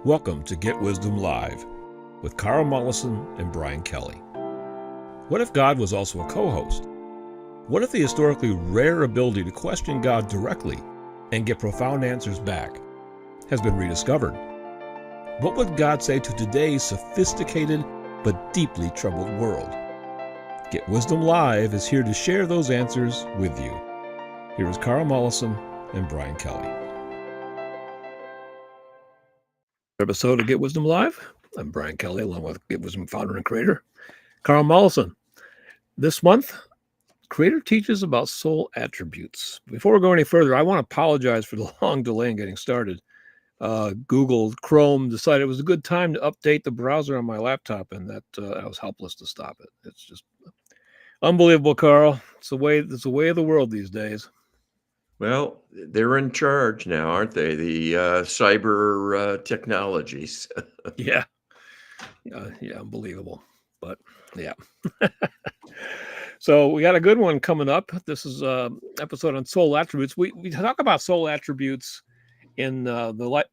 Welcome to Get Wisdom Live with Carl Mollison and Brian Kelly. What if God was also a co-host? What if the historically rare ability to question God directly and get profound answers back has been rediscovered? What would God say to today's sophisticated but deeply troubled world? Get Wisdom Live is here to share those answers with you. Here is Carl Mollison and Brian Kelly. Episode of Get Wisdom Live. I'm Brian Kelly, along with Get Wisdom founder and creator, Carl Mollison. This month, Creator teaches about soul attributes. Before we go any further, I want to apologize for the long delay in getting started. Google Chrome decided it was a good time to update the browser on my laptop, and that I was helpless to stop it. It's just unbelievable, Carl. It's the way of the world these days. Well, they're in charge now, aren't they? The cyber technologies. Yeah, unbelievable. But yeah. So we got a good one coming up. This is an episode on soul attributes. We talk about soul attributes in the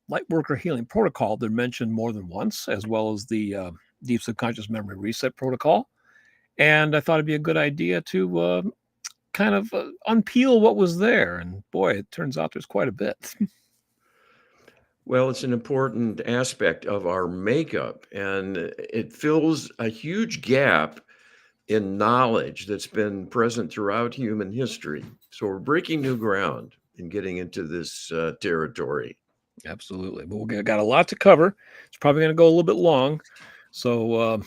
light worker healing protocol. They're mentioned more than once, as well as the deep subconscious memory reset protocol. And I thought it'd be a good idea to kind of unpeel what was there. And boy, it turns out there's quite a bit. Well, it's an important aspect of our makeup, and it fills a huge gap in knowledge that's been present throughout human history. So we're breaking new ground in getting into this territory. Absolutely. But we got a lot to cover. It's probably going to go a little bit long. So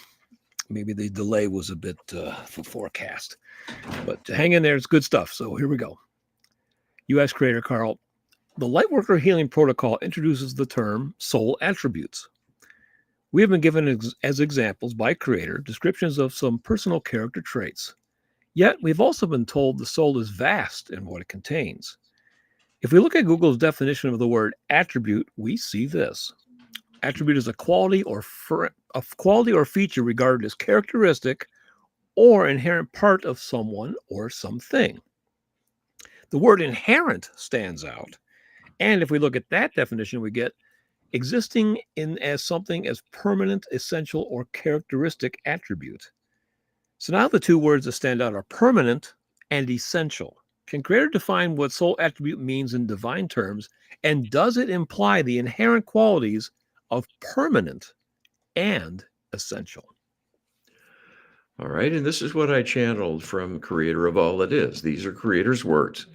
maybe the delay was a bit forecast. But hang in there. It's good stuff. So here we go. U.S. creator Carl. The Lightworker Healing Protocol introduces the term soul attributes. We have been given as examples by Creator descriptions of some personal character traits. Yet we've also been told the soul is vast in what it contains. If we look at Google's definition of the word attribute, we see this. Attribute is a quality or feature regarded as characteristic or inherent part of someone or something. The word inherent stands out. And if we look at that definition, we get existing in as something as permanent, essential, or characteristic attribute. So now the two words that stand out are permanent and essential. Can Creator define what soul attribute means in divine terms, and does it imply the inherent qualities of permanent and essential? All right, and this is what I channeled from Creator of All That Is. These are Creator's words.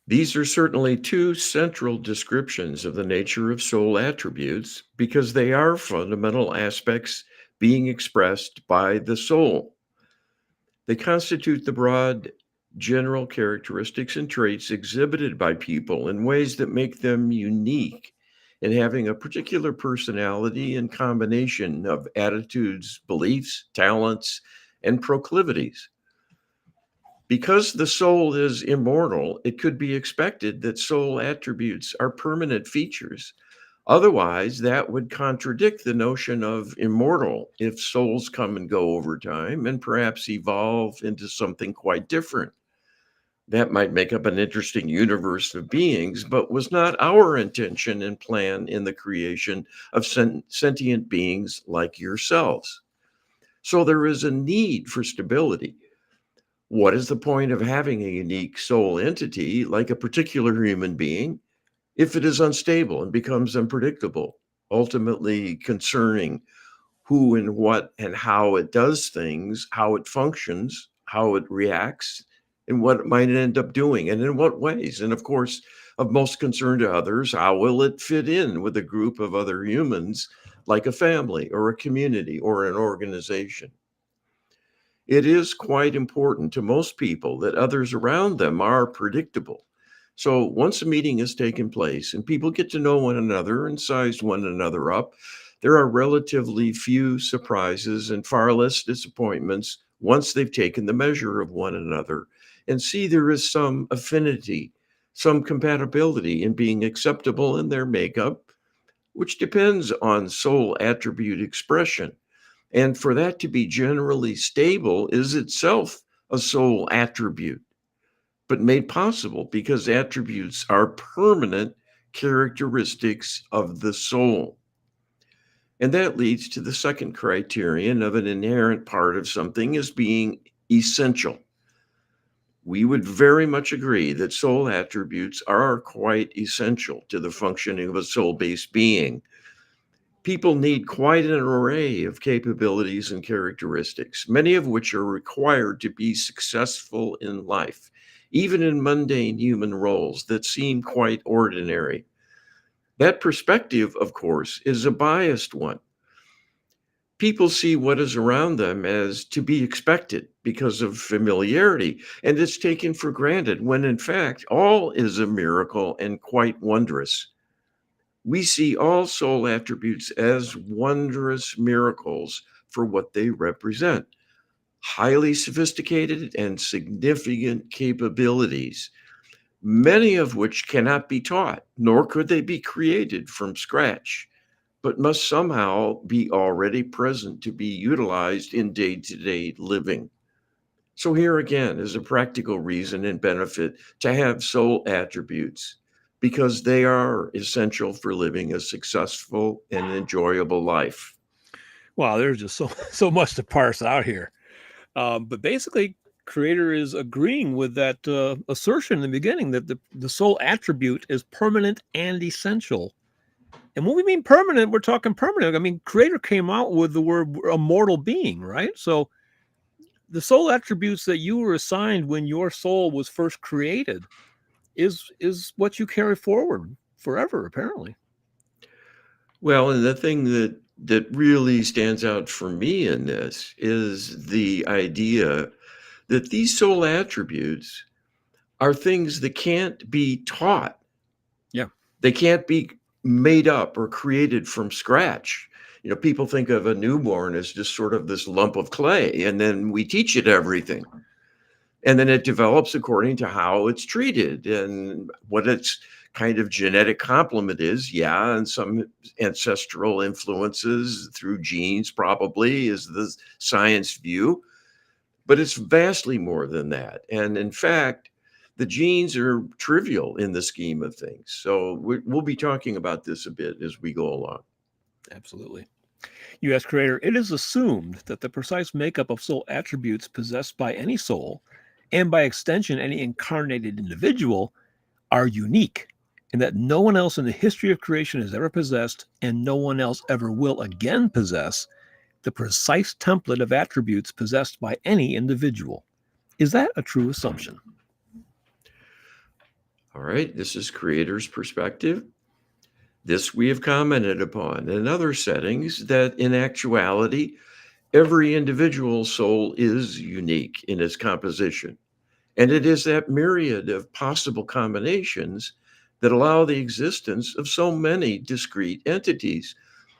These are certainly two central descriptions of the nature of soul attributes because they are fundamental aspects being expressed by the soul. They constitute the broad general characteristics and traits exhibited by people in ways that make them unique in having a particular personality and combination of attitudes, beliefs, talents, and proclivities. Because the soul is immortal, it could be expected that soul attributes are permanent features. Otherwise, that would contradict the notion of immortal if souls come and go over time and perhaps evolve into something quite different. That might make up an interesting universe of beings, but was not our intention and plan in the creation of sentient beings like yourselves. So there is a need for stability. What is the point of having a unique soul entity like a particular human being if it is unstable and becomes unpredictable, ultimately concerning who and what and how it does things, how it functions, how it reacts, and what it might end up doing, and in what ways? And of course, of most concern to others, how will it fit in with a group of other humans, like a family or a community or an organization? It is quite important to most people that others around them are predictable. So once a meeting has taken place and people get to know one another and size one another up, there are relatively few surprises and far less disappointments once they've taken the measure of one another and see there is some affinity, some compatibility in being acceptable in their makeup, which depends on soul attribute expression. And for that to be generally stable is itself a soul attribute, but made possible because attributes are permanent characteristics of the soul. And that leads to the second criterion of an inherent part of something as being essential. We would very much agree that soul attributes are quite essential to the functioning of a soul based being. People need quite an array of capabilities and characteristics, many of which are required to be successful in life, even in mundane human roles that seem quite ordinary. That perspective, of course, is a biased one. People see what is around them as to be expected because of familiarity, and it's taken for granted when in fact all is a miracle and quite wondrous. We see all soul attributes as wondrous miracles for what they represent: highly sophisticated and significant capabilities, many of which cannot be taught, nor could they be created from scratch, but must somehow be already present to be utilized in day to day living. So, here again is a practical reason and benefit to have soul attributes because they are essential for living a successful and enjoyable life. Wow, there's just so so much to parse out here. But basically, Creator is agreeing with that assertion in the beginning that the sole attribute is permanent and essential. And when we mean permanent, we're talking permanent. I mean, Creator came out with the word immortal being, right? So the soul attributes that you were assigned when your soul was first created is what you carry forward forever, apparently. Well, and the thing that really stands out for me in this is the idea that these soul attributes are things that can't be taught. Yeah. They can't be made up or created from scratch. People think of a newborn as just sort of this lump of clay, and then we teach it everything. And then it develops according to how it's treated and what its kind of genetic complement is. Yeah, and some ancestral influences through genes, probably, is the science view. But it's vastly more than that. And in fact, the genes are trivial in the scheme of things. So we'll be talking about this a bit as we go along. Absolutely. U.S. Creator, it is assumed that the precise makeup of soul attributes possessed by any soul, and by extension, any incarnated individual, are unique, and that no one else in the history of creation has ever possessed, and no one else ever will again possess, the precise template of attributes possessed by any individual. Is that a true assumption? All right, this is Creator's perspective. This we have commented upon in other settings that in actuality, every individual soul is unique in its composition. And it is that myriad of possible combinations that allow the existence of so many discrete entities,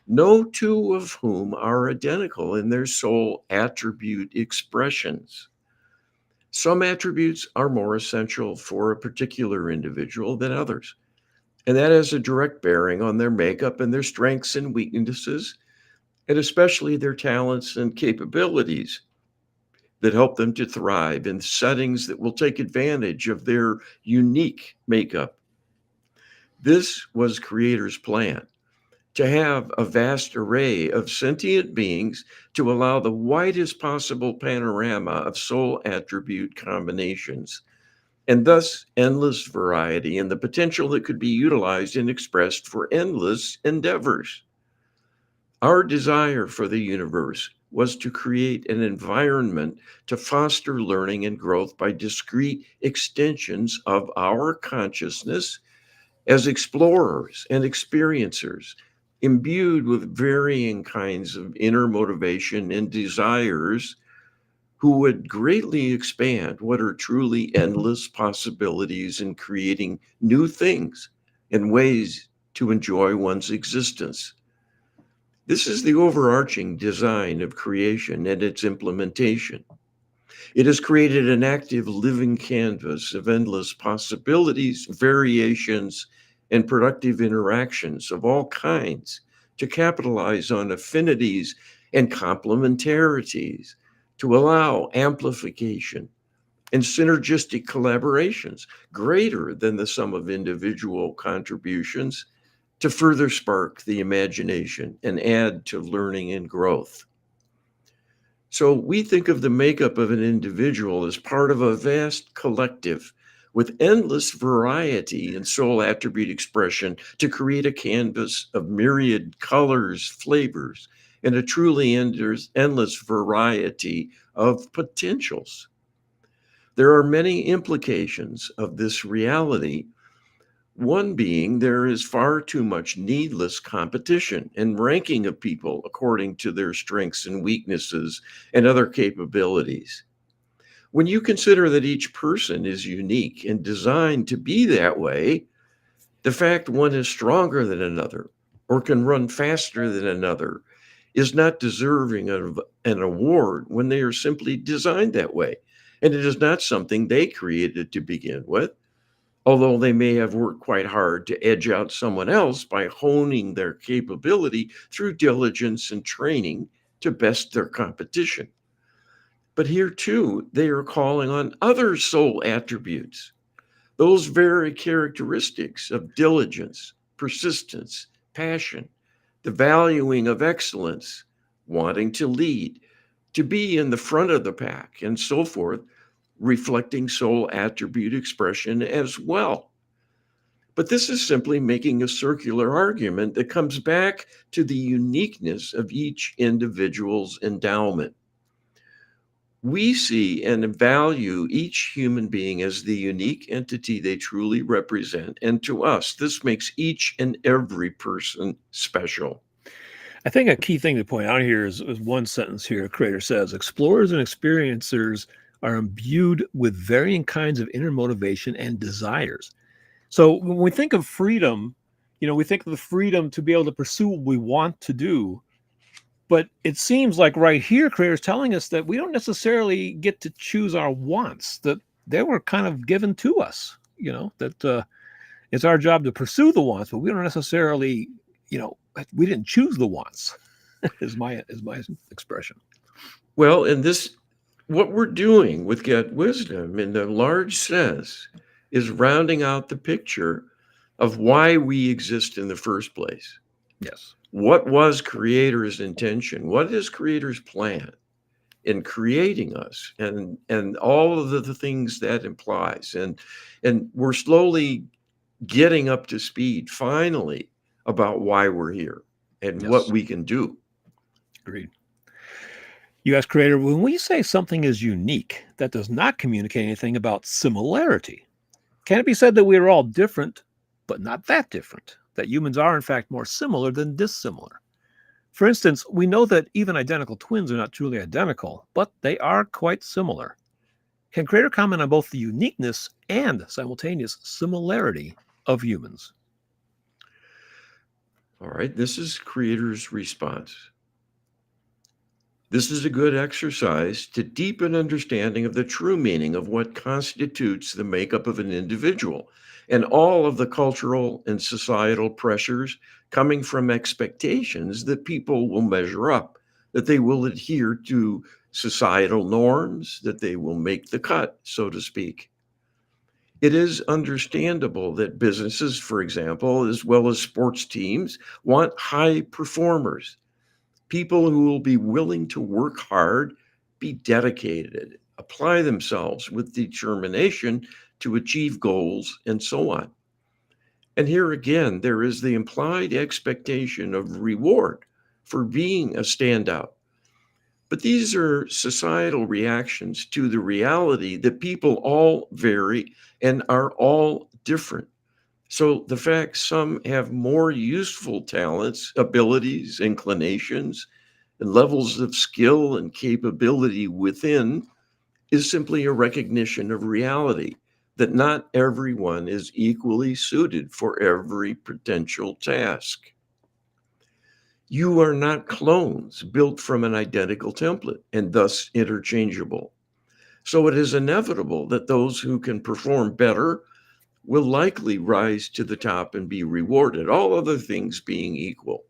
no two of whom are identical in their soul attribute expressions. Some attributes are more essential for a particular individual than others, and that has a direct bearing on their makeup and their strengths and weaknesses, and especially their talents and capabilities that help them to thrive in settings that will take advantage of their unique makeup. This was Creator's plan: to have a vast array of sentient beings to allow the widest possible panorama of soul attribute combinations, and thus endless variety and the potential that could be utilized and expressed for endless endeavors. Our desire for the universe was to create an environment to foster learning and growth by discrete extensions of our consciousness as explorers and experiencers, imbued with varying kinds of inner motivation and desires, who would greatly expand what are truly endless possibilities in creating new things and ways to enjoy one's existence. This is the overarching design of creation and its implementation. It has created an active living canvas of endless possibilities, variations, and productive interactions of all kinds to capitalize on affinities and complementarities, to allow amplification and synergistic collaborations greater than the sum of individual contributions to further spark the imagination and add to learning and growth. So we think of the makeup of an individual as part of a vast collective with endless variety and soul attribute expression to create a canvas of myriad colors, flavors, and a truly endless variety of potentials. There are many implications of this reality. One being there is far too much needless competition and ranking of people according to their strengths and weaknesses and other capabilities. When you consider that each person is unique and designed to be that way, the fact one is stronger than another or can run faster than another is not deserving of an award when they are simply designed that way. And it is not something they created to begin with, although they may have worked quite hard to edge out someone else by honing their capability through diligence and training to best their competition. But here too, they are calling on other soul attributes, those very characteristics of diligence, persistence, passion, the valuing of excellence, wanting to lead, to be in the front of the pack, and so forth, reflecting soul attribute expression as well. But this is simply making a circular argument that comes back to the uniqueness of each individual's endowment. We see and value each human being as the unique entity they truly represent. And to us, this makes each and every person special. I think a key thing to point out here is one sentence here. Creator says, explorers and experiencers are imbued with varying kinds of inner motivation and desires. So when we think of freedom, we think of the freedom to be able to pursue what we want to do. But it seems like right here, Creator is telling us that we don't necessarily get to choose our wants, that they were kind of given to us, that it's our job to pursue the wants, but we don't necessarily, we didn't choose the wants, is my expression. Well, and this, what we're doing with Get Wisdom in the large sense is rounding out the picture of why we exist in the first place. Yes. What was Creator's intention? What is Creator's plan in creating us, and all of the things that implies? And we're slowly getting up to speed finally about why we're here and what Yes. we can do. Agreed. You ask Creator, when we say something is unique, that does not communicate anything about similarity. Can it be said that we are all different, but not that different? That humans are, in fact, more similar than dissimilar? For instance, we know that even identical twins are not truly identical, but they are quite similar. Can Creator comment on both the uniqueness and simultaneous similarity of humans? All right, this is Creator's response. This is a good exercise to deepen understanding of the true meaning of what constitutes the makeup of an individual and all of the cultural and societal pressures coming from expectations that people will measure up, that they will adhere to societal norms, that they will make the cut, so to speak. It is understandable that businesses, for example, as well as sports teams, want high performers, people who will be willing to work hard, be dedicated, apply themselves with determination to achieve goals, and so on. And here again, there is the implied expectation of reward for being a standout. But these are societal reactions to the reality that people all vary and are all different. So the fact some have more useful talents, abilities, inclinations, and levels of skill and capability within is simply a recognition of reality that not everyone is equally suited for every potential task. You are not clones built from an identical template and thus interchangeable. So it is inevitable that those who can perform better will likely rise to the top and be rewarded, all other things being equal.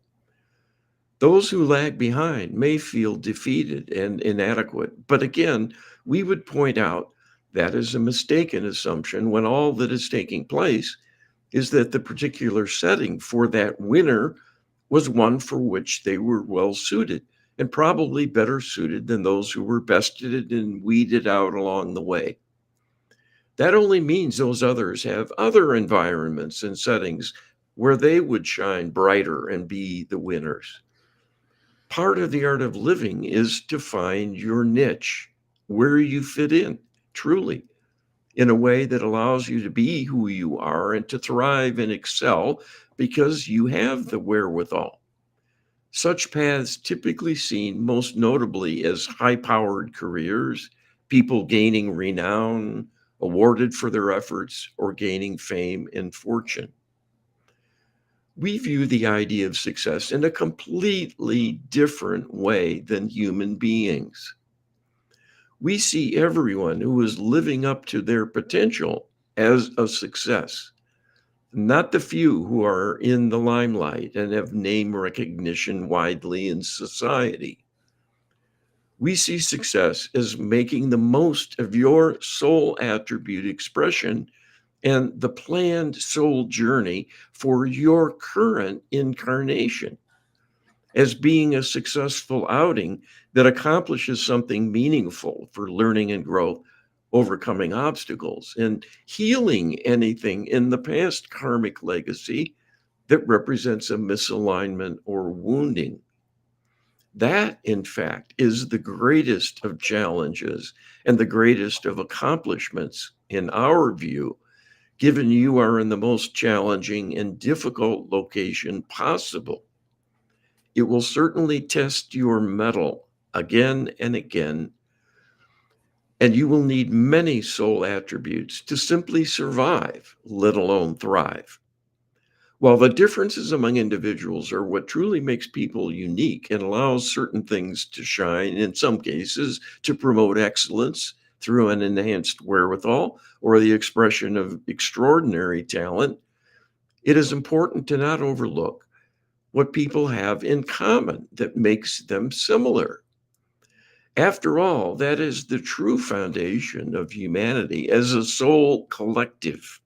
Those who lag behind may feel defeated and inadequate. But again, we would point out That is a mistaken assumption when all that is taking place is that the particular setting for that winner was one for which they were well suited and probably better suited than those who were bested and weeded out along the way. That only means those others have other environments and settings where they would shine brighter and be the winners. Part of the art of living is to find your niche, where you fit in, truly, in a way that allows you to be who you are and to thrive and excel because you have the wherewithal. Such paths typically seen most notably as high powered careers, people gaining renown, awarded for their efforts, or gaining fame and fortune. We view the idea of success in a completely different way than human beings. We see everyone who is living up to their potential as a success, not the few who are in the limelight and have name recognition widely in society. We see success as making the most of your soul attribute expression and the planned soul journey for your current incarnation as being a successful outing that accomplishes something meaningful for learning and growth, overcoming obstacles, and healing anything in the past karmic legacy that represents a misalignment or wounding. That, in fact, is the greatest of challenges and the greatest of accomplishments in our view, given you are in the most challenging and difficult location possible. It will certainly test your mettle again and again, and you will need many soul attributes to simply survive, let alone thrive. While the differences among individuals are what truly makes people unique and allows certain things to shine, in some cases, to promote excellence through an enhanced wherewithal or the expression of extraordinary talent, it is important to not overlook what people have in common that makes them similar. After all, that is the true foundation of humanity as a soul collective.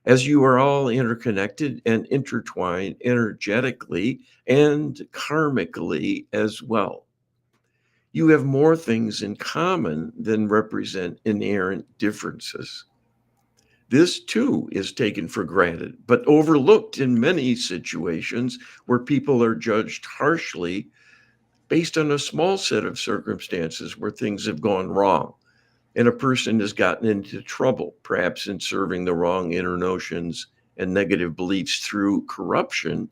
As you are all interconnected and intertwined energetically and karmically as well. You have more things in common than represent inherent differences. This too is taken for granted, but overlooked in many situations where people are judged harshly based on a small set of circumstances where things have gone wrong and a person has gotten into trouble, perhaps in serving the wrong inner notions and negative beliefs through corruption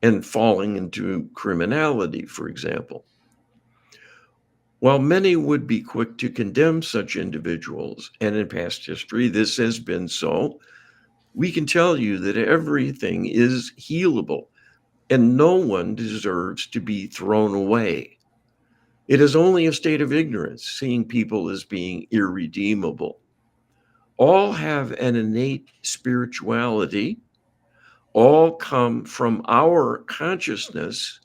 and falling into criminality, for example. While many would be quick to condemn such individuals, and in past history this has been so, we can tell you that everything is healable and no one deserves to be thrown away. It is only a state of ignorance seeing people as being irredeemable. All have an innate spirituality, all come from our consciousness,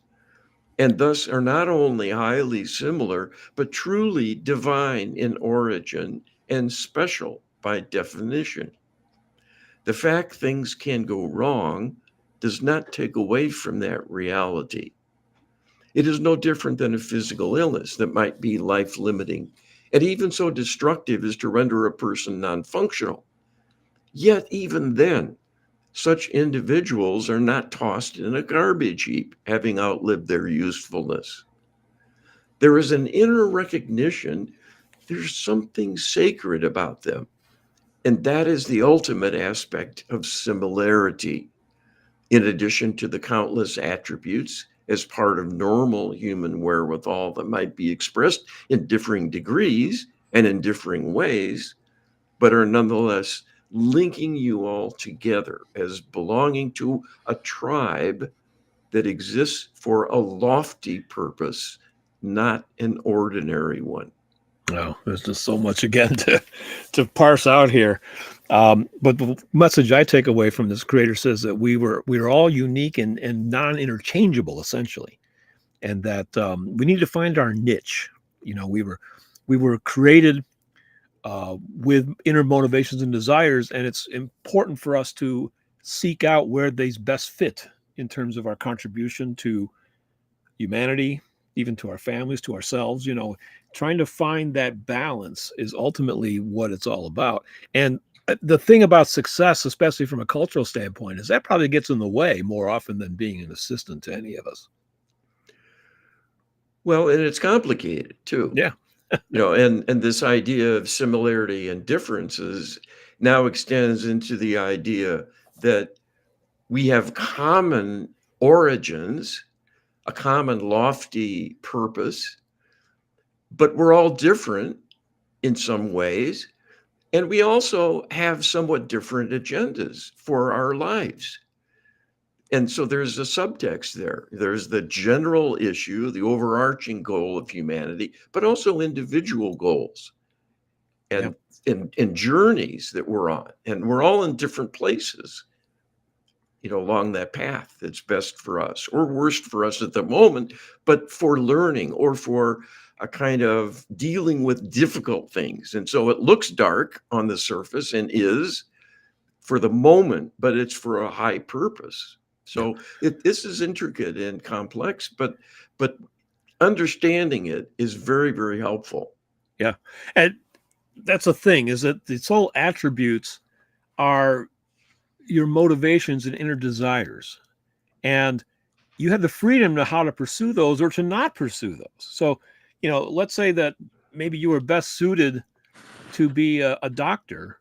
and thus are not only highly similar, but truly divine in origin and special by definition. The fact things can go wrong does not take away from that reality. It is no different than a physical illness that might be life limiting and even so destructive as to render a person non functional. Yet, even then, such individuals are not tossed in a garbage heap, having outlived their usefulness. There is an inner recognition there's something sacred about them, and that is the ultimate aspect of similarity. In addition to the countless attributes as part of normal human wherewithal that might be expressed in differing degrees and in differing ways, but are nonetheless linking you all together as belonging to a tribe that exists for a lofty purpose, not an ordinary one. Well, there's just so much again to parse out here. But the message I take away from this creator says that we were all unique and non-interchangeable, essentially, and that we need to find our niche. You know, we were created with inner motivations and desires, and it's important for us to seek out where these best fit in terms of our contribution to humanity, even to our families, to ourselves. Trying to find that balance is ultimately what it's all about. And the thing about success, especially from a cultural standpoint, is that probably gets in the way more often than being an assistant to any of us. Well, and it's complicated too. Yeah. And this idea of similarity and differences now extends into the idea that we have common origins, a common lofty purpose, but we're all different in some ways. And we also have somewhat different agendas for our lives. And so there's a subtext there. There's the general issue, the overarching goal of humanity, but also individual goals Yeah. and journeys that we're on. And we're all in different places, along that path that's best for us or worst for us at the moment, but for learning or for a kind of dealing with difficult things. And so it looks dark on the surface and is for the moment, but it's for a high purpose. Yeah. So this is intricate and complex, but understanding it is very, very helpful. Yeah. And that's the thing, is that the soul attributes are your motivations and inner desires. And you have the freedom to how to pursue those or to not pursue those. So, let's say that maybe you were best suited to be a doctor,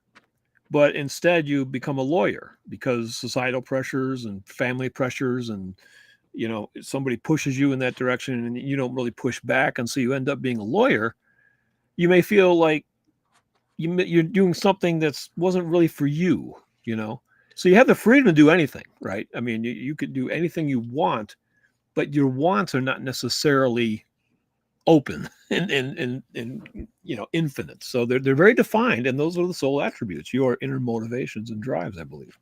but instead you become a lawyer because societal pressures and family pressures and somebody pushes you in that direction and you don't really push back, and so you end up being a lawyer. You may feel like you're doing something that's wasn't really for you. So you have the freedom to do anything, right? I mean, you could do anything you want, but your wants are not necessarily open and infinite. So they're very defined, and those are the soul attributes, your inner motivations and drives, I believe.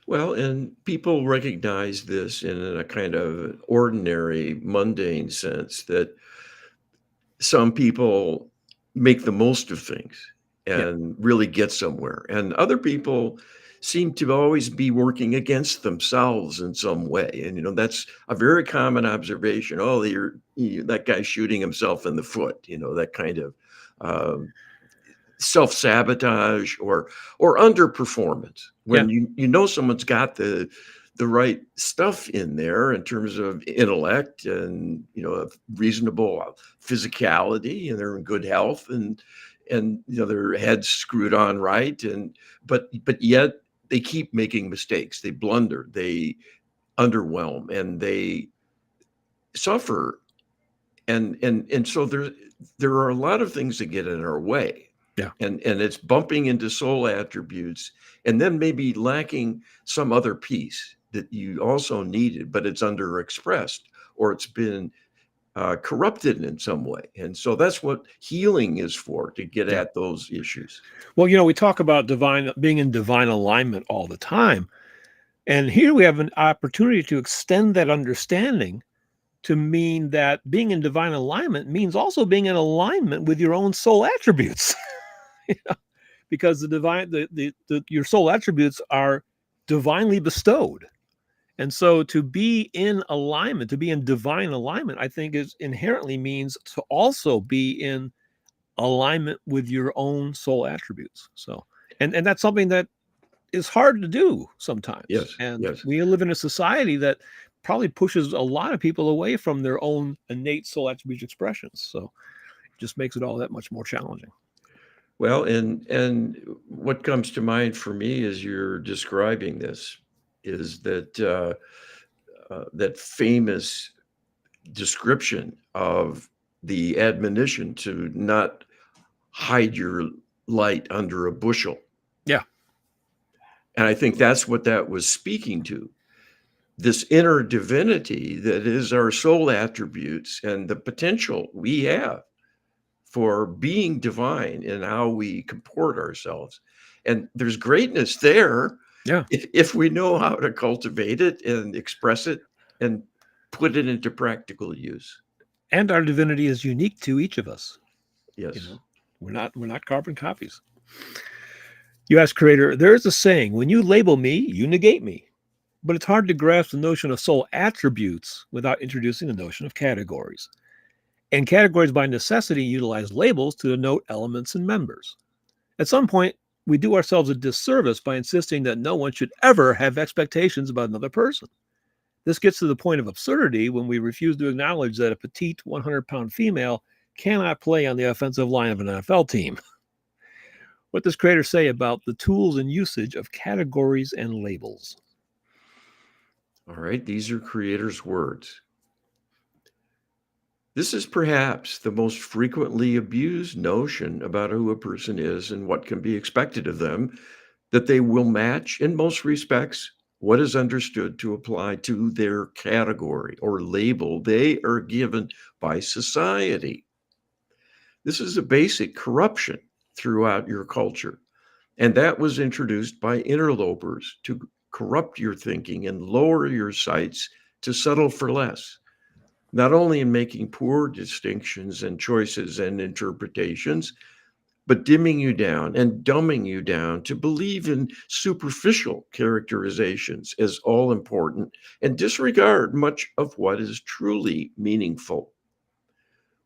Well, and people recognize this in a kind of ordinary, mundane sense that some people make the most of things Yeah. and really get somewhere. And other people seem to always be working against themselves in some way. And, that's a very common observation. Oh, that guy's shooting himself in the foot, that kind of um, self-sabotage or underperformance Yeah. when someone's got the right stuff in there in terms of intellect and a reasonable physicality, and they're in good health, and their head's screwed on right, and but yet they keep making mistakes, they blunder, they underwhelm, and they suffer, and so there are a lot of things that get in our way. Yeah. And it's bumping into soul attributes, and then maybe lacking some other piece that you also needed, but it's underexpressed or it's been corrupted in some way. And so that's what healing is for, to get Yeah. at those issues. Well, we talk about being in divine alignment all the time. And here we have an opportunity to extend that understanding to mean that being in divine alignment means also being in alignment with your own soul attributes. You know, because your soul attributes are divinely bestowed. And so to be in alignment, to be in divine alignment, I think is inherently means to also be in alignment with your own soul attributes. So, and that's something that is hard to do sometimes. Yes, And yes. we live in a society that probably pushes a lot of people away from their own innate soul attribute expressions. So it just makes it all that much more challenging. Well, and what comes to mind for me as you're describing this is that famous description of the admonition to not hide your light under a bushel. Yeah. And I think that's what that was speaking to. This inner divinity that is our soul attributes and the potential we have for being divine in how we comport ourselves. And there's greatness there Yeah. if we know how to cultivate it and express it and put it into practical use. And our divinity is unique to each of us. Yes. We're not carbon copies. You ask creator, there is a saying, when you label me, you negate me. But it's hard to grasp the notion of soul attributes without introducing the notion of categories. And categories by necessity utilize labels to denote elements and members. At some point, we do ourselves a disservice by insisting that no one should ever have expectations about another person. This gets to the point of absurdity when we refuse to acknowledge that a petite 100-pound female cannot play on the offensive line of an NFL team. What does creator say about the tools and usage of categories and labels? All right, these are creator's words. This is perhaps the most frequently abused notion about who a person is and what can be expected of them, that they will match, in most respects, what is understood to apply to their category or label they are given by society. This is a basic corruption throughout your culture, and that was introduced by interlopers to corrupt your thinking and lower your sights to settle for less, not only in making poor distinctions and choices and interpretations, but dimming you down and dumbing you down to believe in superficial characterizations as all important and disregard much of what is truly meaningful.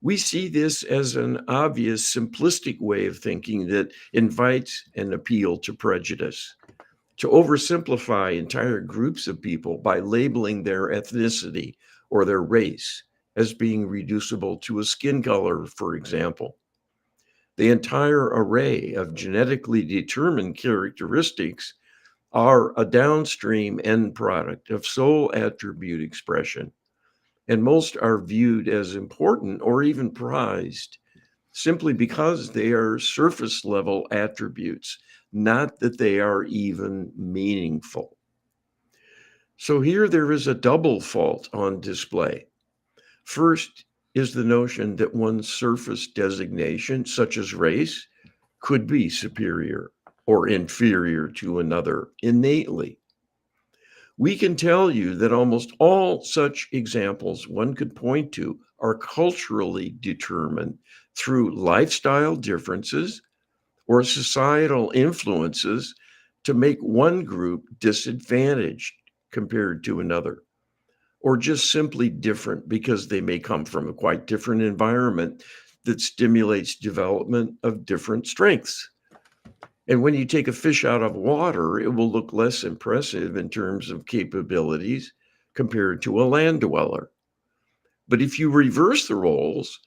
We see this as an obvious, simplistic way of thinking that invites an appeal to prejudice, to oversimplify entire groups of people by labeling their ethnicity or their race as being reducible to a skin color, for example. The entire array of genetically determined characteristics are a downstream end product of soul attribute expression, and most are viewed as important or even prized simply because they are surface level attributes, not that they are even meaningful. So here there is a double fault on display. First is the notion that one's surface designation, such as race, could be superior or inferior to another innately. We can tell you that almost all such examples one could point to are culturally determined through lifestyle differences or societal influences to make one group disadvantaged compared to another, or just simply different because they may come from a quite different environment that stimulates development of different strengths. And when you take a fish out of water, it will look less impressive in terms of capabilities compared to a land dweller. But if you reverse the roles,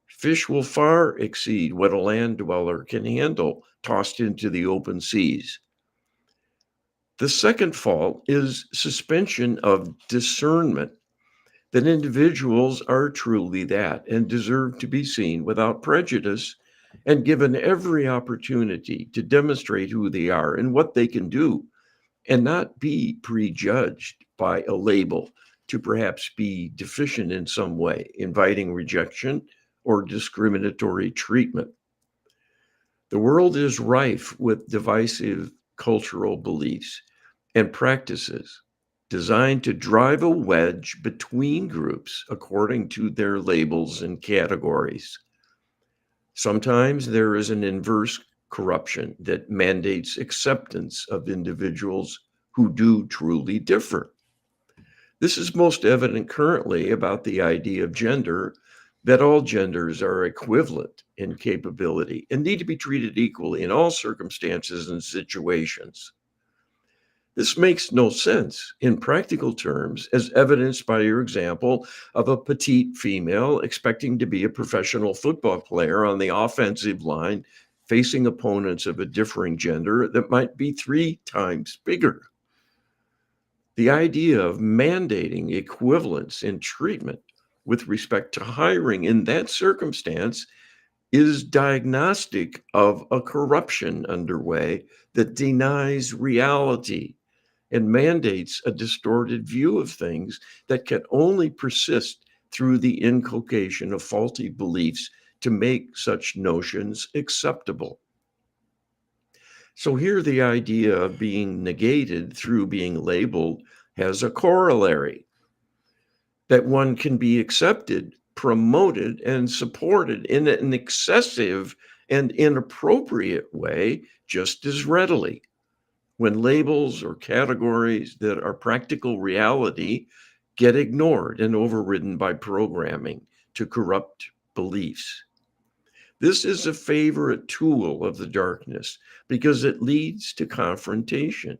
fish will far exceed what a land dweller can handle tossed into the open seas. The second fault is suspension of discernment, that individuals are truly that and deserve to be seen without prejudice and given every opportunity to demonstrate who they are and what they can do, and not be prejudged by a label to perhaps be deficient in some way, inviting rejection or discriminatory treatment. The world is rife with divisive cultural beliefs and practices designed to drive a wedge between groups according to their labels and categories. Sometimes there is an inverse corruption that mandates acceptance of individuals who do truly differ. This is most evident currently about the idea of gender, that all genders are equivalent in capability and need to be treated equally in all circumstances and situations. This makes no sense in practical terms, as evidenced by your example of a petite female expecting to be a professional football player on the offensive line, facing opponents of a differing gender that might be 3 times bigger. The idea of mandating equivalence in treatment with respect to hiring in that circumstance is diagnostic of a corruption underway that denies reality and mandates a distorted view of things that can only persist through the inculcation of faulty beliefs to make such notions acceptable. So here the idea of being negated through being labeled has a corollary, that one can be accepted, promoted, and supported in an excessive and inappropriate way just as readily when labels or categories that are practical reality get ignored and overridden by programming to corrupt beliefs. This is a favorite tool of the darkness because it leads to confrontation,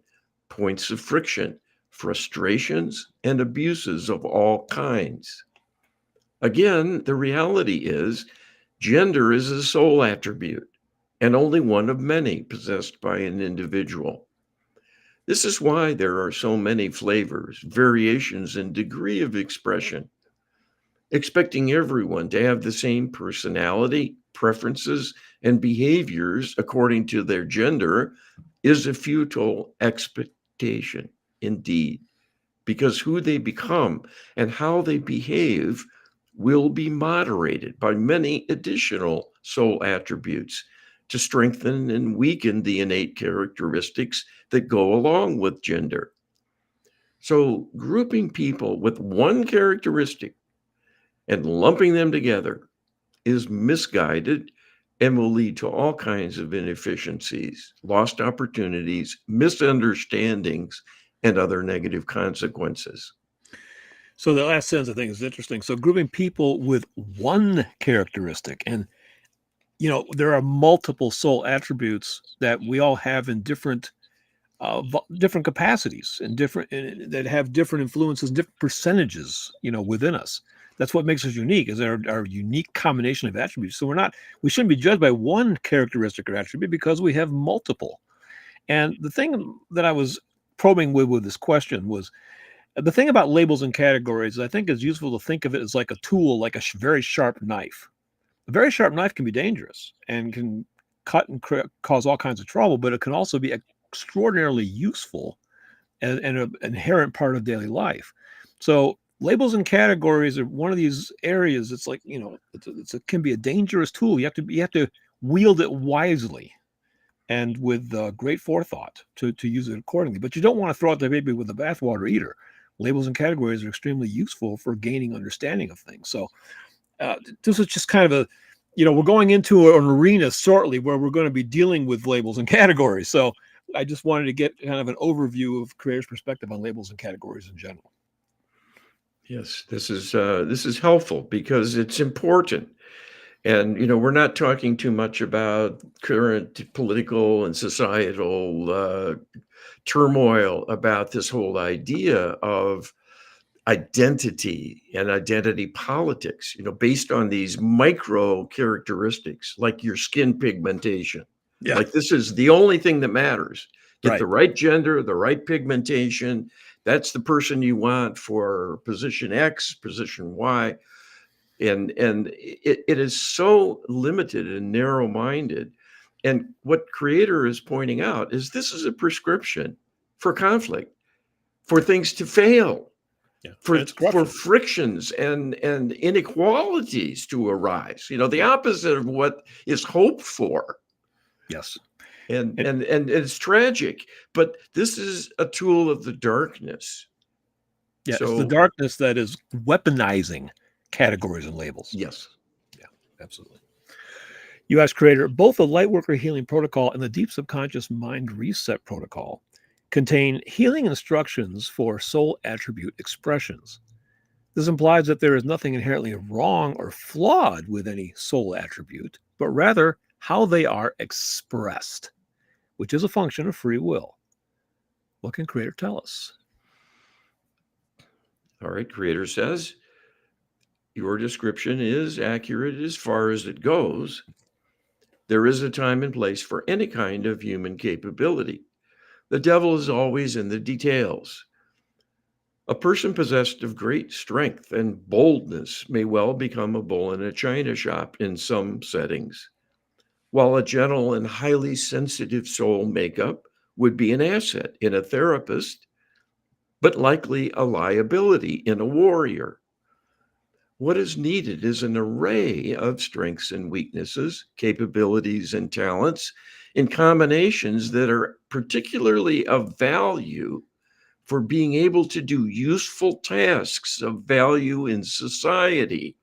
points of friction, frustrations, and abuses of all kinds. Again, the reality is gender is a soul attribute and only one of many possessed by an individual. This is why there are so many flavors, variations, and degree of expression. Expecting everyone to have the same personality, preferences, and behaviors according to their gender is a futile expectation indeed, because who they become and how they behave will be moderated by many additional soul attributes to strengthen and weaken the innate characteristics that go along with gender. So, grouping people with one characteristic and lumping them together is misguided and will lead to all kinds of inefficiencies, lost opportunities, misunderstandings, and other negative consequences. So the last sentence I think is interesting. So grouping people with one characteristic, and there are multiple soul attributes that we all have in different capacities and that have different influences, different percentages, within us. That's what makes us unique, is our unique combination of attributes. So we shouldn't be judged by one characteristic or attribute because we have multiple. And the thing that I was probing with this question was the thing about labels and categories. I think it's useful to think of it as like a tool, like a very sharp knife. A very sharp knife can be dangerous and can cut and cause all kinds of trouble, but it can also be extraordinarily useful and an inherent part of daily life. So labels and categories are one of these areas. It's like, it can be a dangerous tool. You have to wield it wisely and with great forethought to use it accordingly. But you don't want to throw out the baby with the bathwater either. Labels and categories are extremely useful for gaining understanding of things. So this is just kind of we're going into an arena shortly where we're going to be dealing with labels and categories. So I just wanted to get kind of an overview of creators' perspective on labels and categories in general. Yes, this is helpful because it's important. And we're not talking too much about current political and societal turmoil about this whole idea of identity and identity politics, based on these micro characteristics like your skin pigmentation. Yeah. Like this is the only thing that matters. Get Right. the right gender, the right pigmentation. That's the person you want for position X, position Y. And it is so limited and narrow-minded. And what Creator is pointing out is this is a prescription for conflict, for things to fail, Yeah. for frictions and inequalities to arise. The opposite of what is hoped for. Yes. And it's tragic, but this is a tool of the darkness. Yeah, So, it's the darkness that is weaponizing categories and labels. Yes. Yeah, absolutely. U.S. Creator, both the Lightworker Healing Protocol and the Deep Subconscious Mind Reset Protocol contain healing instructions for soul attribute expressions. This implies that there is nothing inherently wrong or flawed with any soul attribute, but rather how they are expressed, which is a function of free will. What can Creator tell us? All right, Creator says, your description is accurate as far as it goes. There is a time and place for any kind of human capability. The devil is always in the details. A person possessed of great strength and boldness may well become a bull in a china shop in some settings, while a gentle and highly sensitive soul makeup would be an asset in a therapist, but likely a liability in a warrior. What is needed is an array of strengths and weaknesses, capabilities and talents in combinations that are particularly of value for being able to do useful tasks of value in society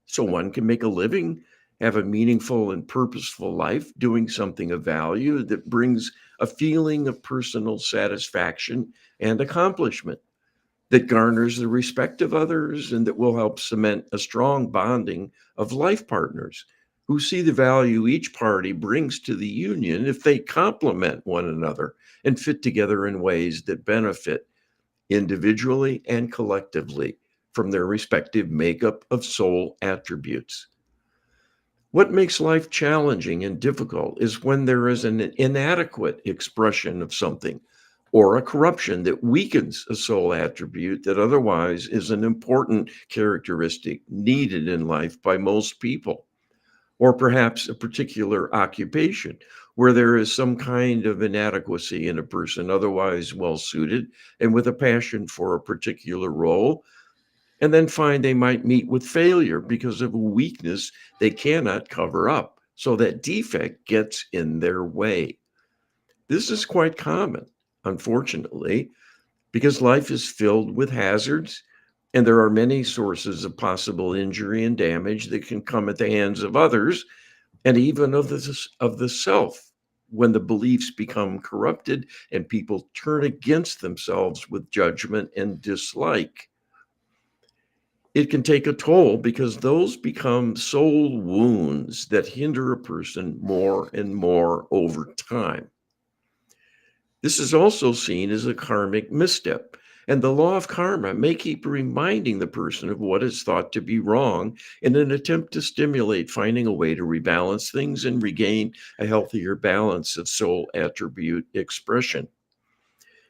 so one can make a living have a meaningful and purposeful life, doing something of value that brings a feeling of personal satisfaction and accomplishment, that garners the respect of others, and that will help cement a strong bonding of life partners who see the value each party brings to the union if they complement one another and fit together in ways that benefit individually and collectively from their respective makeup of soul attributes. What makes life challenging and difficult is when there is an inadequate expression of something or a corruption that weakens a soul attribute that otherwise is an important characteristic needed in life by most people, or perhaps a particular occupation where there is some kind of inadequacy in a person otherwise well suited and with a passion for a particular role, and then find they might meet with failure because of a weakness they cannot cover up. So that defect gets in their way. This is quite common, unfortunately, because life is filled with hazards and there are many sources of possible injury and damage that can come at the hands of others and even of the self when the beliefs become corrupted and people turn against themselves with judgment and dislike. It can take a toll because those become soul wounds that hinder a person more and more over time. This is also seen as a karmic misstep, and the law of karma may keep reminding the person of what is thought to be wrong in an attempt to stimulate finding a way to rebalance things and regain a healthier balance of soul attribute expression.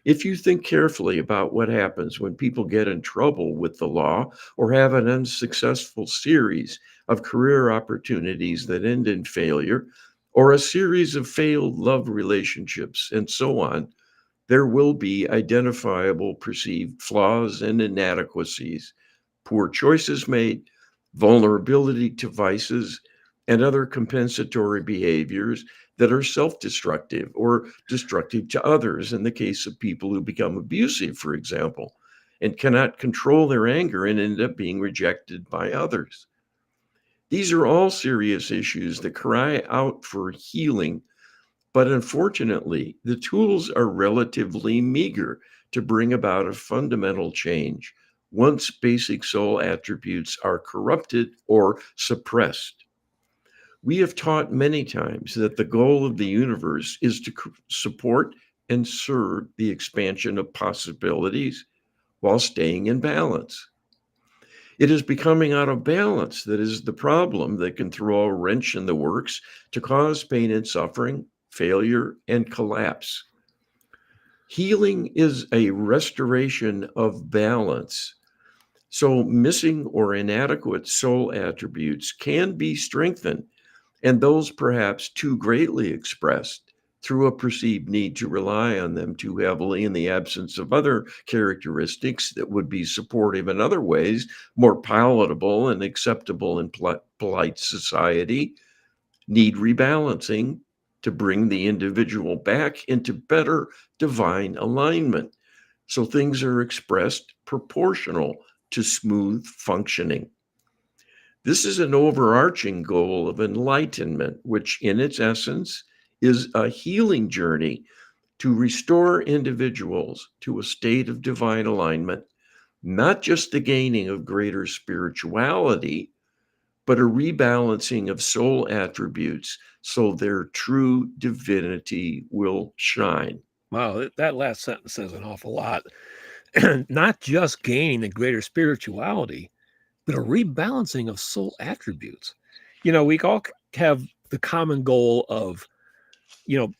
If you think carefully about what happens when people get in trouble with the law or have an unsuccessful series of career opportunities that end in failure, or a series of failed love relationships, and so on, there will be identifiable perceived flaws and inadequacies, poor choices made, vulnerability to vices, and other compensatory behaviors that are self destructive or destructive to others. In the case of people who become abusive, for example, and cannot control their anger and end up being rejected by others. These are all serious issues that cry out for healing, but unfortunately, the tools are relatively meager to bring about a fundamental change once basic soul attributes are corrupted or suppressed. We have taught many times that the goal of the universe is to support and serve the expansion of possibilities while staying in balance. It is becoming out of balance that is the problem that can throw a wrench in the works to cause pain and suffering, failure, and collapse. Healing is a restoration of balance. So, missing or inadequate soul attributes can be strengthened, and those perhaps too greatly expressed through a perceived need to rely on them too heavily in the absence of other characteristics that would be supportive in other ways, more palatable and acceptable in polite society, need rebalancing to bring the individual back into better divine alignment. So things are expressed proportional to smooth functioning. This is an overarching goal of enlightenment, which in its essence is a healing journey to restore individuals to a state of divine alignment, not just the gaining of greater spirituality, but a rebalancing of soul attributes so their true divinity will shine. Wow, that last sentence says an awful lot. Not just gaining the greater spirituality, but a rebalancing of soul attributes. We all have the common goal of, you know,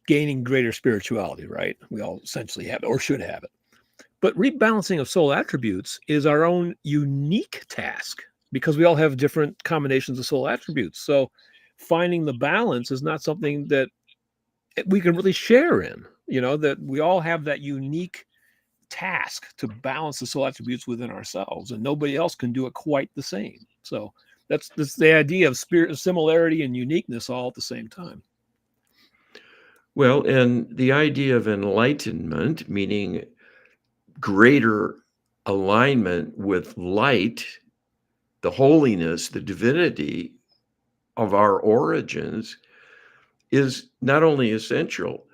gaining greater spirituality, right? We all essentially have it or should have it. But rebalancing of soul attributes is our own unique task because we all have different combinations of soul attributes. So finding the balance is not something that we can really share in, that we all have that unique task to balance the soul attributes within ourselves, and nobody else can do it quite the same. So that's the idea of spirit similarity and uniqueness all at the same time. Well, and the idea of enlightenment, meaning greater alignment with light, the holiness, the divinity, of our origins is not only essential,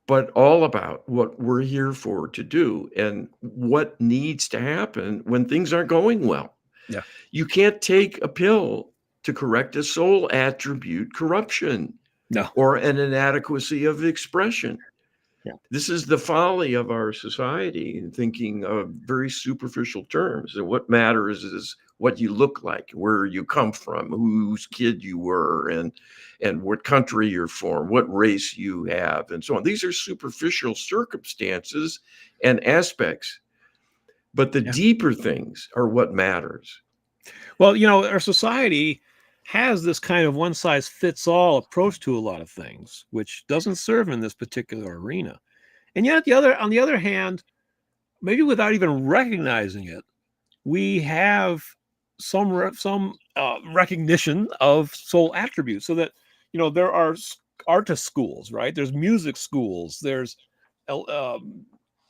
but all about what we're here for to do and what needs to happen when things aren't going well. Yeah. You can't take a pill to correct a soul attribute corruption No. or an inadequacy of expression. Yeah. This is the folly of our society in thinking of very superficial terms. And what matters is what you look like, where you come from, whose kid you were, and what country you're from, what race you have, and so on. These are superficial circumstances and aspects, but the Yeah. deeper things are what matters. Well, our society has this kind of one size fits all approach to a lot of things, which doesn't serve in this particular arena. And yet, on the other hand, maybe without even recognizing it, we have some recognition of soul attributes, so that there are artist schools, right? There's music schools, there's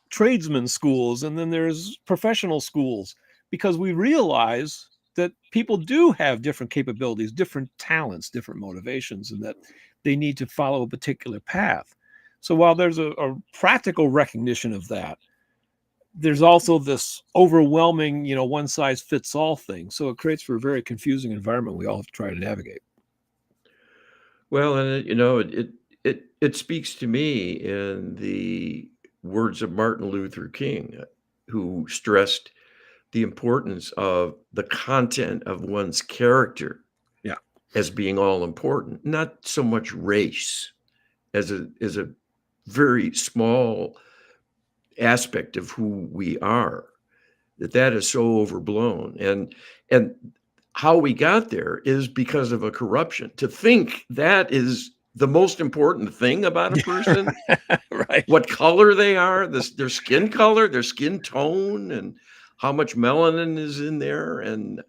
tradesman schools, and then there's professional schools, because we realize that people do have different capabilities, different talents, different motivations, and that they need to follow a particular path. So while there's a practical recognition of that, there's also this overwhelming, one size fits all thing. So it creates for a very confusing environment we all have to try to navigate. Well, and it speaks to me in the words of Martin Luther King, who stressed the importance of the content of one's character Yeah. as being all important, not so much race as a very small aspect of who we are. That is so overblown, and how we got there is because of a corruption. To think that is the most important thing about a person, Right. what color they are, their skin color, their skin tone, and how much melanin is in there, and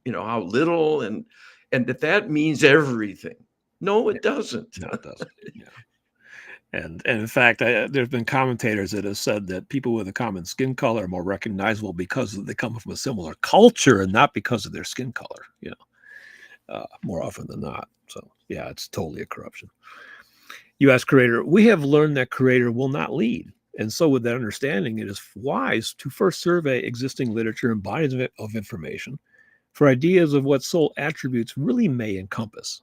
how little, and that means everything. No, it doesn't. No, it doesn't. Yeah. And in fact, there's been commentators that have said that people with a common skin color are more recognizable because they come from a similar culture and not because of their skin color, more often than not. So, yeah, it's totally a corruption. You ask Creator, we have learned that Creator will not lead. And so, with that understanding, it is wise to first survey existing literature and bodies of information for ideas of what soul attributes really may encompass.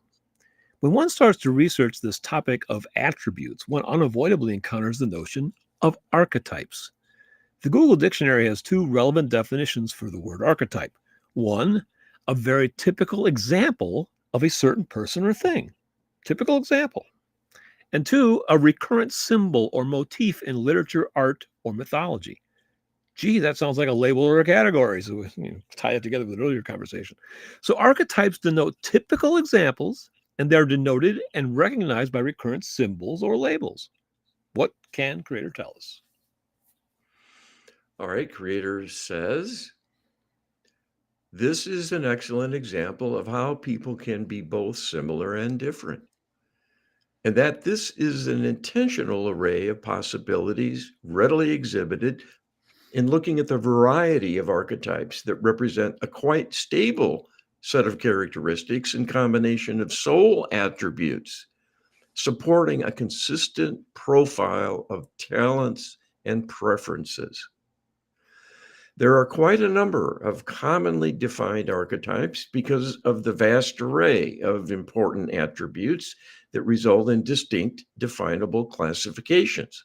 When one starts to research this topic of attributes, one unavoidably encounters the notion of archetypes. The Google Dictionary has two relevant definitions for the word archetype. One, a very typical example of a certain person or thing. Typical example. And two, a recurrent symbol or motif in literature, art, or mythology. Gee, that sounds like a label or a category. So tie it together with an earlier conversation. So archetypes denote typical examples, and they're denoted and recognized by recurrent symbols or labels. What can Creator tell us? All right, Creator says, this is an excellent example of how people can be both similar and different, and that this is an intentional array of possibilities readily exhibited in looking at the variety of archetypes that represent a quite stable set of characteristics and combination of soul attributes, supporting a consistent profile of talents and preferences. There are quite a number of commonly defined archetypes because of the vast array of important attributes that result in distinct, definable classifications.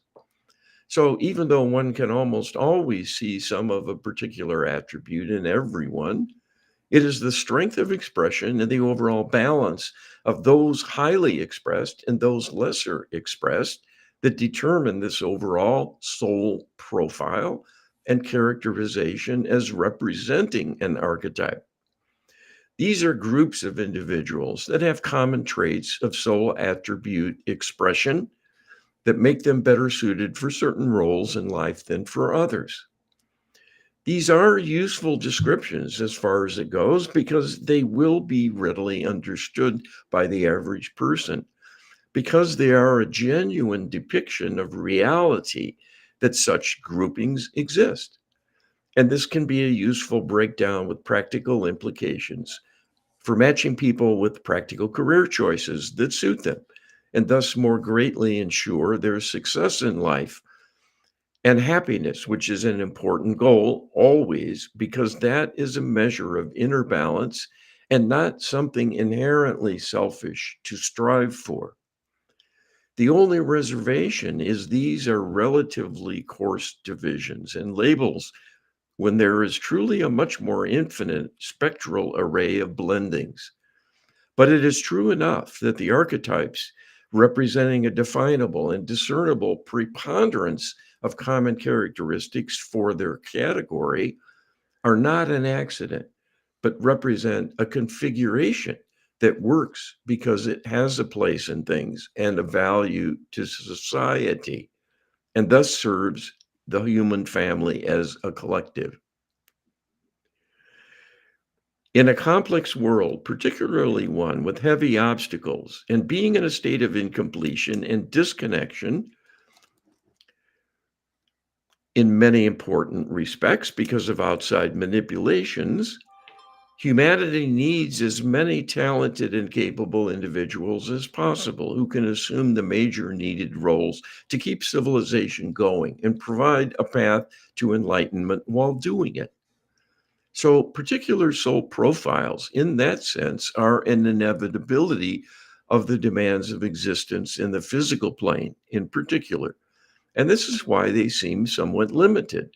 So, even though one can almost always see some of a particular attribute in everyone, it is the strength of expression and the overall balance of those highly expressed and those lesser expressed that determine this overall soul profile and characterization as representing an archetype. These are groups of individuals that have common traits of soul attribute expression that make them better suited for certain roles in life than for others. These are useful descriptions as far as it goes because they will be readily understood by the average person, because they are a genuine depiction of reality that such groupings exist. And this can be a useful breakdown with practical implications for matching people with practical career choices that suit them, and thus more greatly ensure their success in life and happiness, which is an important goal always, because that is a measure of inner balance and not something inherently selfish to strive for. The only reservation is these are relatively coarse divisions and labels when there is truly a much more infinite spectral array of blendings. But it is true enough that the archetypes, representing a definable and discernible preponderance of common characteristics for their category, are not an accident, but represent a configuration that works because it has a place in things and a value to society, and thus serves the human family as a collective. In a complex world, particularly one with heavy obstacles, and being in a state of incompletion and disconnection in many important respects because of outside manipulations, humanity needs as many talented and capable individuals as possible who can assume the major needed roles to keep civilization going and provide a path to enlightenment while doing it. So, particular soul profiles, in that sense, are an inevitability of the demands of existence in the physical plane, in particular. And this is why they seem somewhat limited,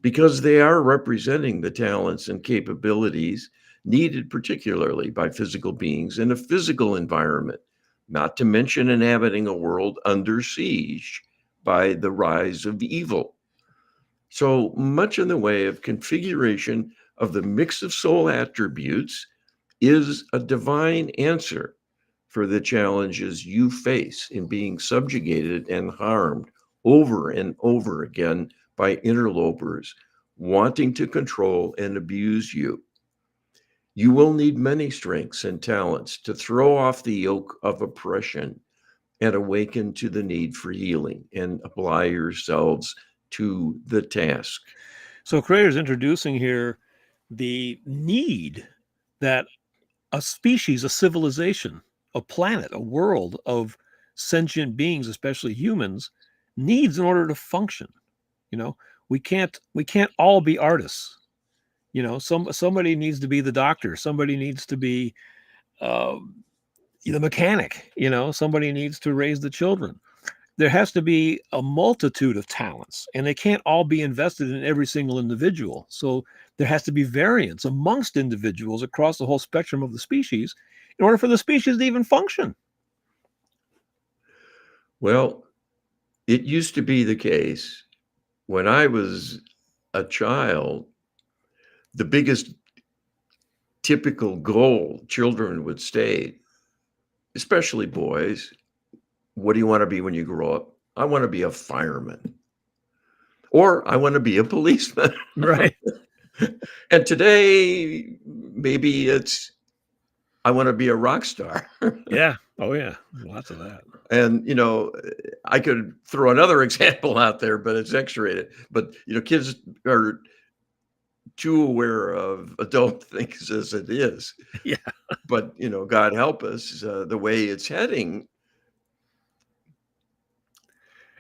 because they are representing the talents and capabilities needed, particularly by physical beings in a physical environment, not to mention inhabiting a world under siege by the rise of evil. So much in the way of configuration of the mix of soul attributes is a divine answer for the challenges you face in being subjugated and harmed over and over again by interlopers wanting to control and abuse you. You will need many strengths and talents to throw off the yoke of oppression and awaken to the need for healing and apply yourselves to the task. So creator's introducing here the need that a species, a civilization, a planet, a world of sentient beings, especially humans, needs in order to function. You know, we can't all be artists. You know, somebody needs to be the doctor. Somebody needs to be uh, the mechanic. You know, somebody needs to raise the children. There has to be a multitude of talents, and they can't all be invested in every single individual. So there has to be variance amongst individuals across the whole spectrum of the species in order for the species to even function. Well, it used to be the case when I was a child, the biggest typical goal children would state, especially boys, what do you want to be when you grow up? I want to be a fireman, or I want to be a policeman. Right. And today, maybe it's I want to be a rock star. Yeah. Oh, yeah. Lots of that. And, I could throw another example out there, but it's X-rated. But, kids are too aware of adult things as it is. Yeah. But, God help us, the way it's heading.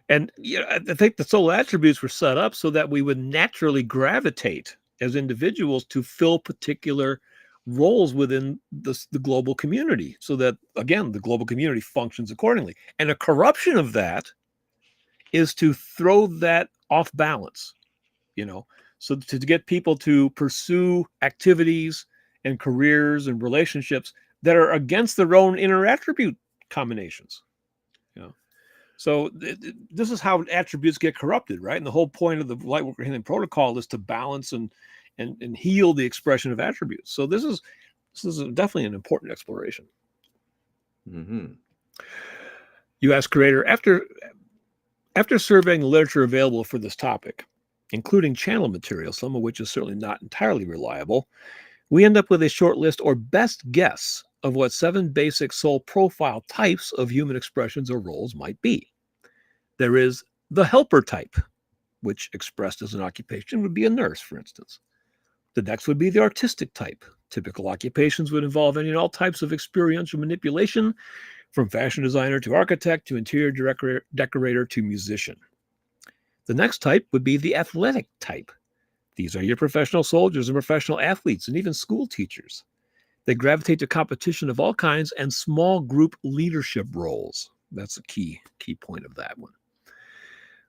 And I think the soul attributes were set up so that we would naturally gravitate as individuals to fill particular roles within the global community so that, again, the global community functions accordingly. And a corruption of that is to throw that off balance, you know, so to get people to pursue activities and careers and relationships that are against their own inner attribute combinations, you know. So this is how attributes get corrupted, right? And the whole point of the light worker healing protocol is to balance and heal the expression of attributes. So this is definitely an important exploration. Mm-hmm. You ask creator, after surveying the literature available for this topic, including channel material, some of which is certainly not entirely reliable, we end up with a short list or best guess of what 7 basic soul profile types of human expressions or roles might be. There is the helper type, which expressed as an occupation would be a nurse, for instance. The next would be the artistic type. Typical occupations would involve any and all types of experiential manipulation, from fashion designer to architect to interior decorator to musician. The next type would be the athletic type. These are your professional soldiers and professional athletes and even school teachers. They gravitate to competition of all kinds and small group leadership roles. That's a key point of that one.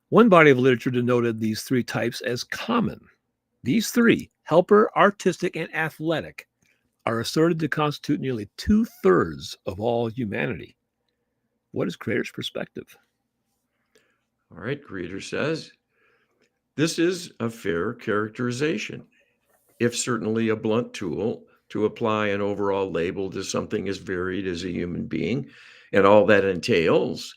One body of literature denoted these three types as common. These three, helper, artistic, and athletic, are asserted to constitute nearly 2/3 of all humanity. What is Creator's perspective? All right, Creator says, this is a fair characterization, if certainly a blunt tool to apply an overall label to something as varied as a human being and all that entails.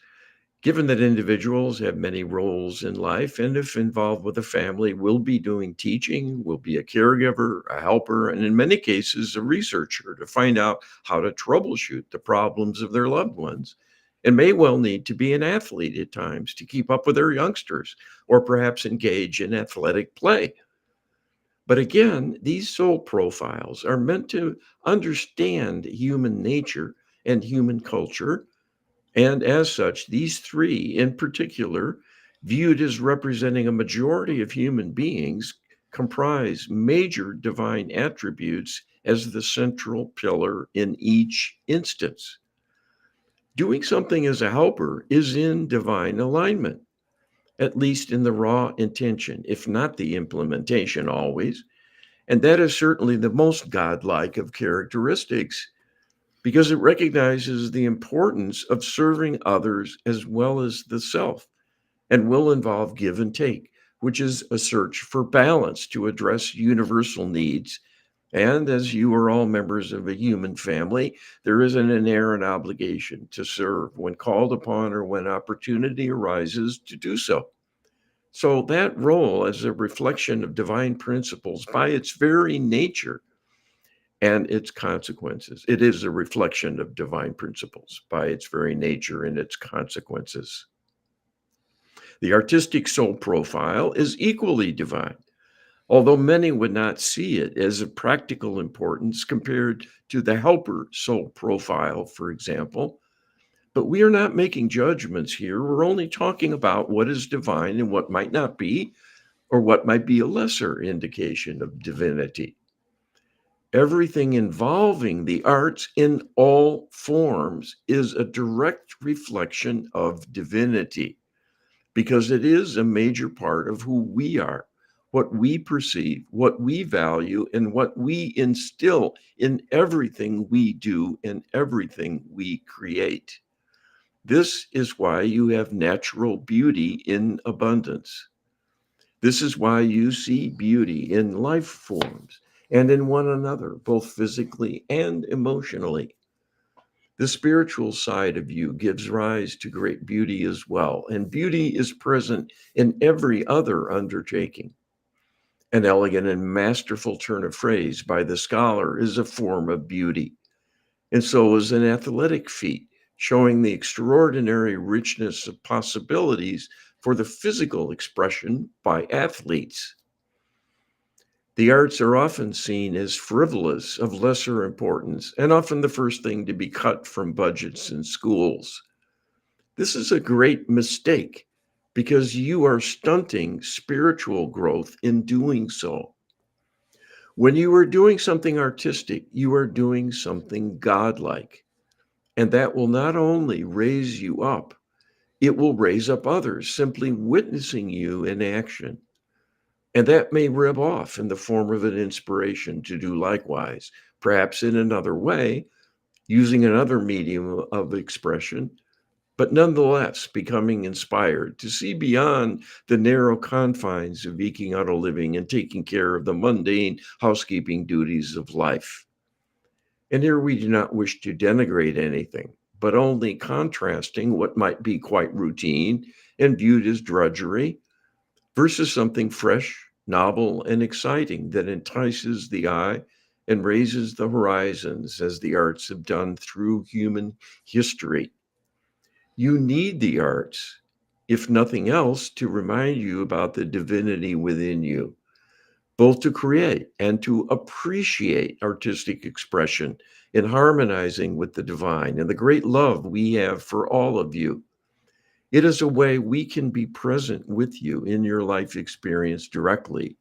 Given that individuals have many roles in life, and if involved with a family, will be doing teaching, will be a caregiver, a helper, and in many cases, a researcher to find out how to troubleshoot the problems of their loved ones, and may well need to be an athlete at times to keep up with their youngsters, or perhaps engage in athletic play. But again, these soul profiles are meant to understand human nature and human culture, and as such, these three in particular, viewed as representing a majority of human beings, comprise major divine attributes as the central pillar in each instance. Doing something as a helper is in divine alignment, at least in the raw intention, if not the implementation always. And that is certainly the most godlike of characteristics, because it recognizes the importance of serving others as well as the self, and will involve give and take, which is a search for balance to address universal needs. And as you are all members of a human family, there is an inherent obligation to serve when called upon or when opportunity arises to do so. So that role as a reflection of divine principles by its very nature and its consequences. It is a reflection of divine principles by its very nature and its consequences. The artistic soul profile is equally divine, although many would not see it as of practical importance compared to the helper soul profile, for example. But we are not making judgments here. We're only talking about what is divine and what might not be, or what might be a lesser indication of divinity. Everything involving the arts in all forms is a direct reflection of divinity, because it is a major part of who we are, what we perceive, what we value, and what we instill in everything we do and everything we create. This is why you have natural beauty in abundance. This is why you see beauty in life forms and in one another, both physically and emotionally. The spiritual side of you gives rise to great beauty as well, and beauty is present in every other undertaking. An elegant and masterful turn of phrase by the scholar is a form of beauty, and so is an athletic feat, showing the extraordinary richness of possibilities for the physical expression by athletes. The arts are often seen as frivolous, of lesser importance, and often the first thing to be cut from budgets in schools. This is a great mistake, because you are stunting spiritual growth in doing so. When you are doing something artistic, you are doing something godlike, and that will not only raise you up, it will raise up others simply witnessing you in action. And that may rub off in the form of an inspiration to do likewise, perhaps in another way, using another medium of expression, but nonetheless becoming inspired to see beyond the narrow confines of eking out a living and taking care of the mundane housekeeping duties of life. And here we do not wish to denigrate anything, but only contrasting what might be quite routine and viewed as drudgery versus something fresh, novel, and exciting that entices the eye and raises the horizons, as the arts have done through human history. You need the arts, if nothing else, to remind you about the divinity within you. both to create and to appreciate artistic expression in harmonizing with the divine and the great love we have for all of you. It is a way we can be present with you in your life experience directly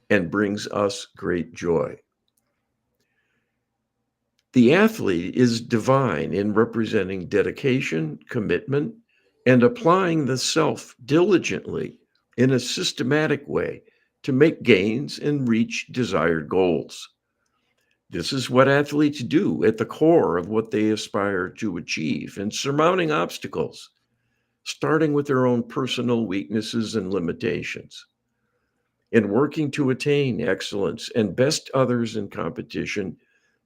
and brings us great joy. The athlete is divine in representing dedication, commitment, and applying the self diligently in a systematic way to make gains and reach desired goals. This is what athletes do at the core of what they aspire to achieve and surmounting obstacles, starting with their own personal weaknesses and limitations. In working to attain excellence and best others in competition,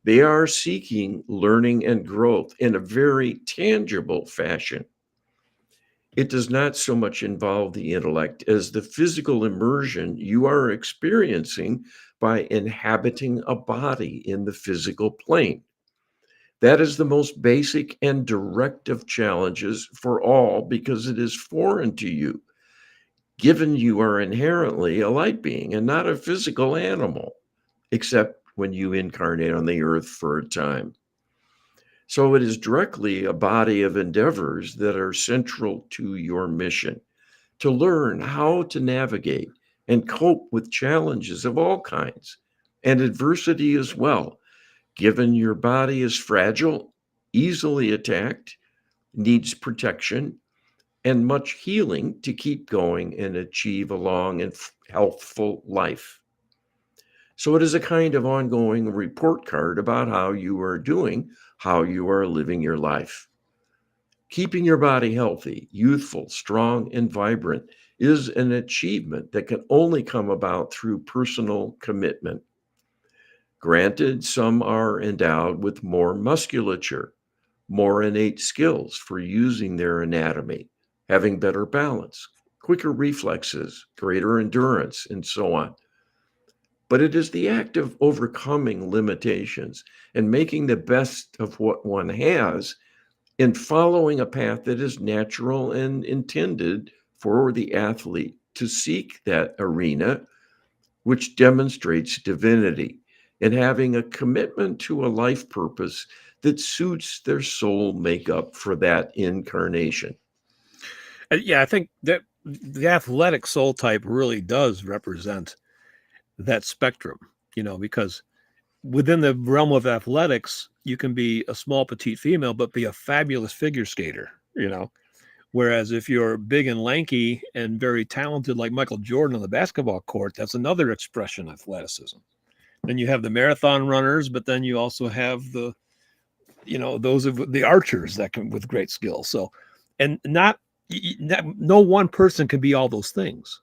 they are seeking learning and growth in a very tangible fashion. It does not so much involve the intellect as the physical immersion you are experiencing by inhabiting a body in the physical plane. That is the most basic and direct of challenges for all because it is foreign to you, given you are inherently a light being and not a physical animal, except when you incarnate on the earth for a time. So it is directly a body of endeavors that are central to your mission to learn how to navigate and cope with challenges of all kinds and adversity as well, given your body is fragile, easily attacked, needs protection, and much healing to keep going and achieve a long and healthful life. So it is a kind of ongoing report card about how you are doing, how you are living your life. Keeping your body healthy, youthful, strong, and vibrant is an achievement that can only come about through personal commitment. Granted, some are endowed with more musculature, more innate skills for using their anatomy, having better balance, quicker reflexes, greater endurance, and so on. But it is the act of overcoming limitations and making the best of what one has in following a path that is natural and intended for the athlete to seek that arena, which demonstrates divinity and having a commitment to a life purpose that suits their soul makeup for that incarnation. Yeah, I think that the athletic soul type really does represent that spectrum, because within the realm of athletics, you can be a small petite female, but be a fabulous figure skater. Whereas if you're big and lanky and very talented, like Michael Jordan on the basketball court, that's another expression of athleticism. Then you have the marathon runners, but then you also have those of the archers that can with great skill. So, and no one person can be all those things.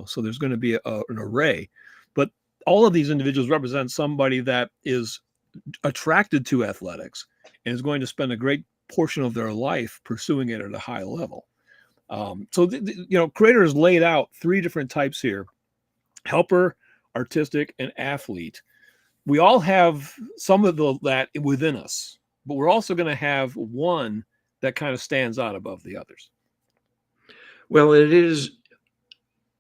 So there's going to be an array, but all of these individuals represent somebody that is attracted to athletics and is going to spend a great portion of their life pursuing it at a high level. Creator has laid out three different types here: helper, artistic, and athlete. We all have some of that within us, but we're also going to have one that kind of stands out above the others. Well, it is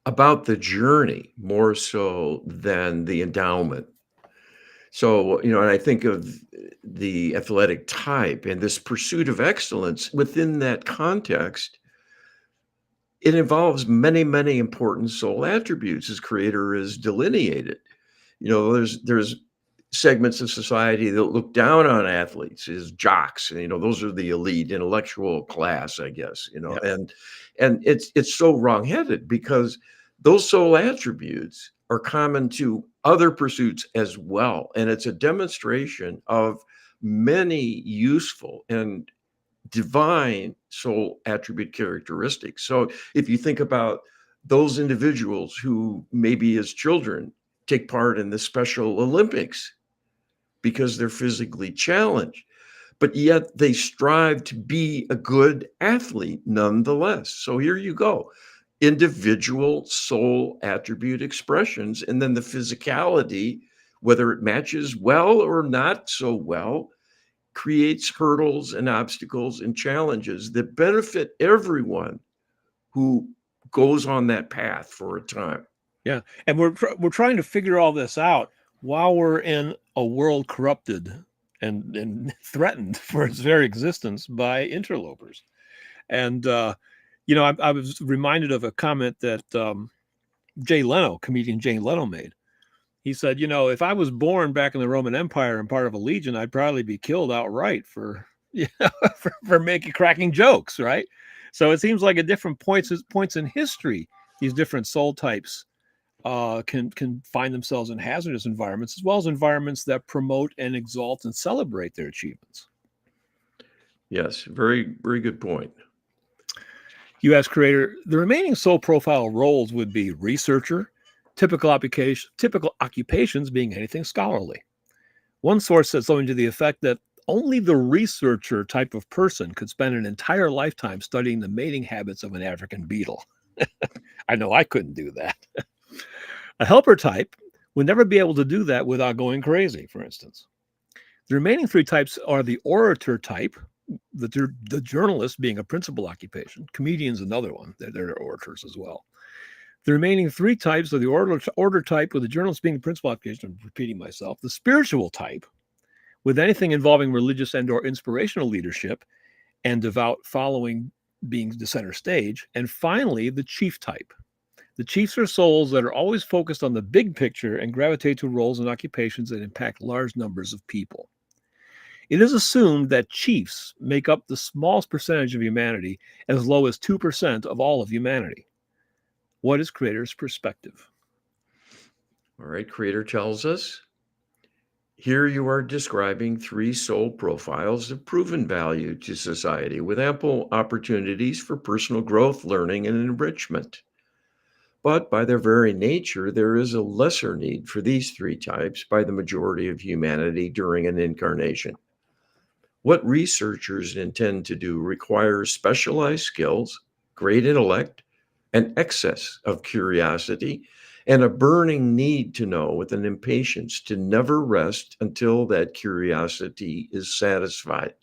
about the journey more so than the endowment. So, and I think of the athletic type and this pursuit of excellence within that context. It involves many, many important soul attributes as creator is delineated. There's segments of society that look down on athletes as jocks, and those are the elite intellectual class, I guess. Yeah. And it's so wrongheaded because those soul attributes are common to other pursuits as well, and it's a demonstration of many useful and divine soul attribute characteristics. So if you think about those individuals who maybe as children take part in the Special Olympics because they're physically challenged, but yet they strive to be a good athlete nonetheless. So here you go. Individual soul attribute expressions, and then the physicality, whether it matches well or not so well, creates hurdles and obstacles and challenges that benefit everyone who goes on that path for a time. Yeah, and we're trying to figure all this out while we're in a world corrupted and threatened for its very existence by interlopers. And I was reminded of a comment that comedian Jay Leno made. He said, if I was born back in the Roman Empire and part of a legion, I'd probably be killed outright for for making cracking jokes, right? So it seems like at different points in history, these different soul types can find themselves in hazardous environments, as well as environments that promote and exalt and celebrate their achievements. Yes, very, very good point. U.S. creator, the remaining soul profile roles would be researcher, typical occupations being anything scholarly. One source said something to the effect that only the researcher type of person could spend an entire lifetime studying the mating habits of an African beetle. I know I couldn't do that. A helper type would never be able to do that without going crazy, for instance. The remaining three types are the orator type, the journalist being a principal occupation, comedians another one, they're orators as well. The remaining three types are the order type, with the journalist being the principal occupation. I'm repeating myself. The spiritual type, with anything involving religious and or inspirational leadership and devout following being the center stage. And finally, the chief type. The chiefs are souls that are always focused on the big picture and gravitate to roles and occupations that impact large numbers of people. It is assumed that chiefs make up the smallest percentage of humanity, as low as 2% of all of humanity. What is Creator's perspective? All right, Creator tells us here you are describing three soul profiles of proven value to society with ample opportunities for personal growth, learning, and enrichment. But by their very nature, there is a lesser need for these three types by the majority of humanity during an incarnation. What researchers intend to do requires specialized skills, great intellect, an excess of curiosity, and a burning need to know with an impatience to never rest until that curiosity is satisfied.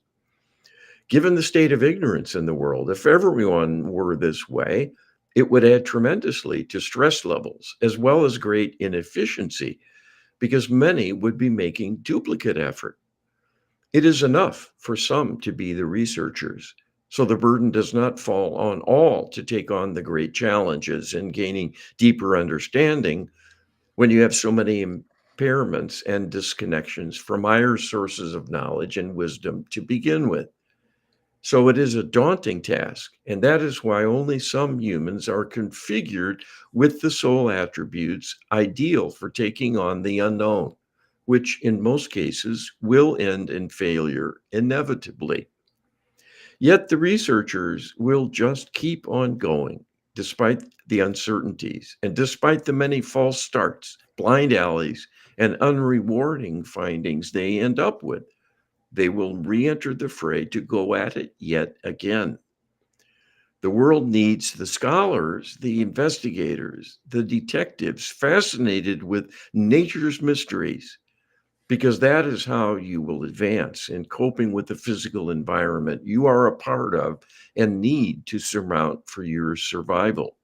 Given the state of ignorance in the world, if everyone were this way, it would add tremendously to stress levels as well as great inefficiency because many would be making duplicate effort. It is enough for some to be the researchers, so the burden does not fall on all to take on the great challenges in gaining deeper understanding when you have so many impairments and disconnections from higher sources of knowledge and wisdom to begin with. So it is a daunting task, and that is why only some humans are configured with the soul attributes ideal for taking on the unknown, which in most cases will end in failure inevitably. Yet the researchers will just keep on going despite the uncertainties and despite the many false starts, blind alleys, and unrewarding findings they end up with. They will re enter the fray to go at it yet again. The world needs the scholars, the investigators, the detectives fascinated with nature's mysteries, because that is how you will advance in coping with the physical environment you are a part of and need to surmount for your survival.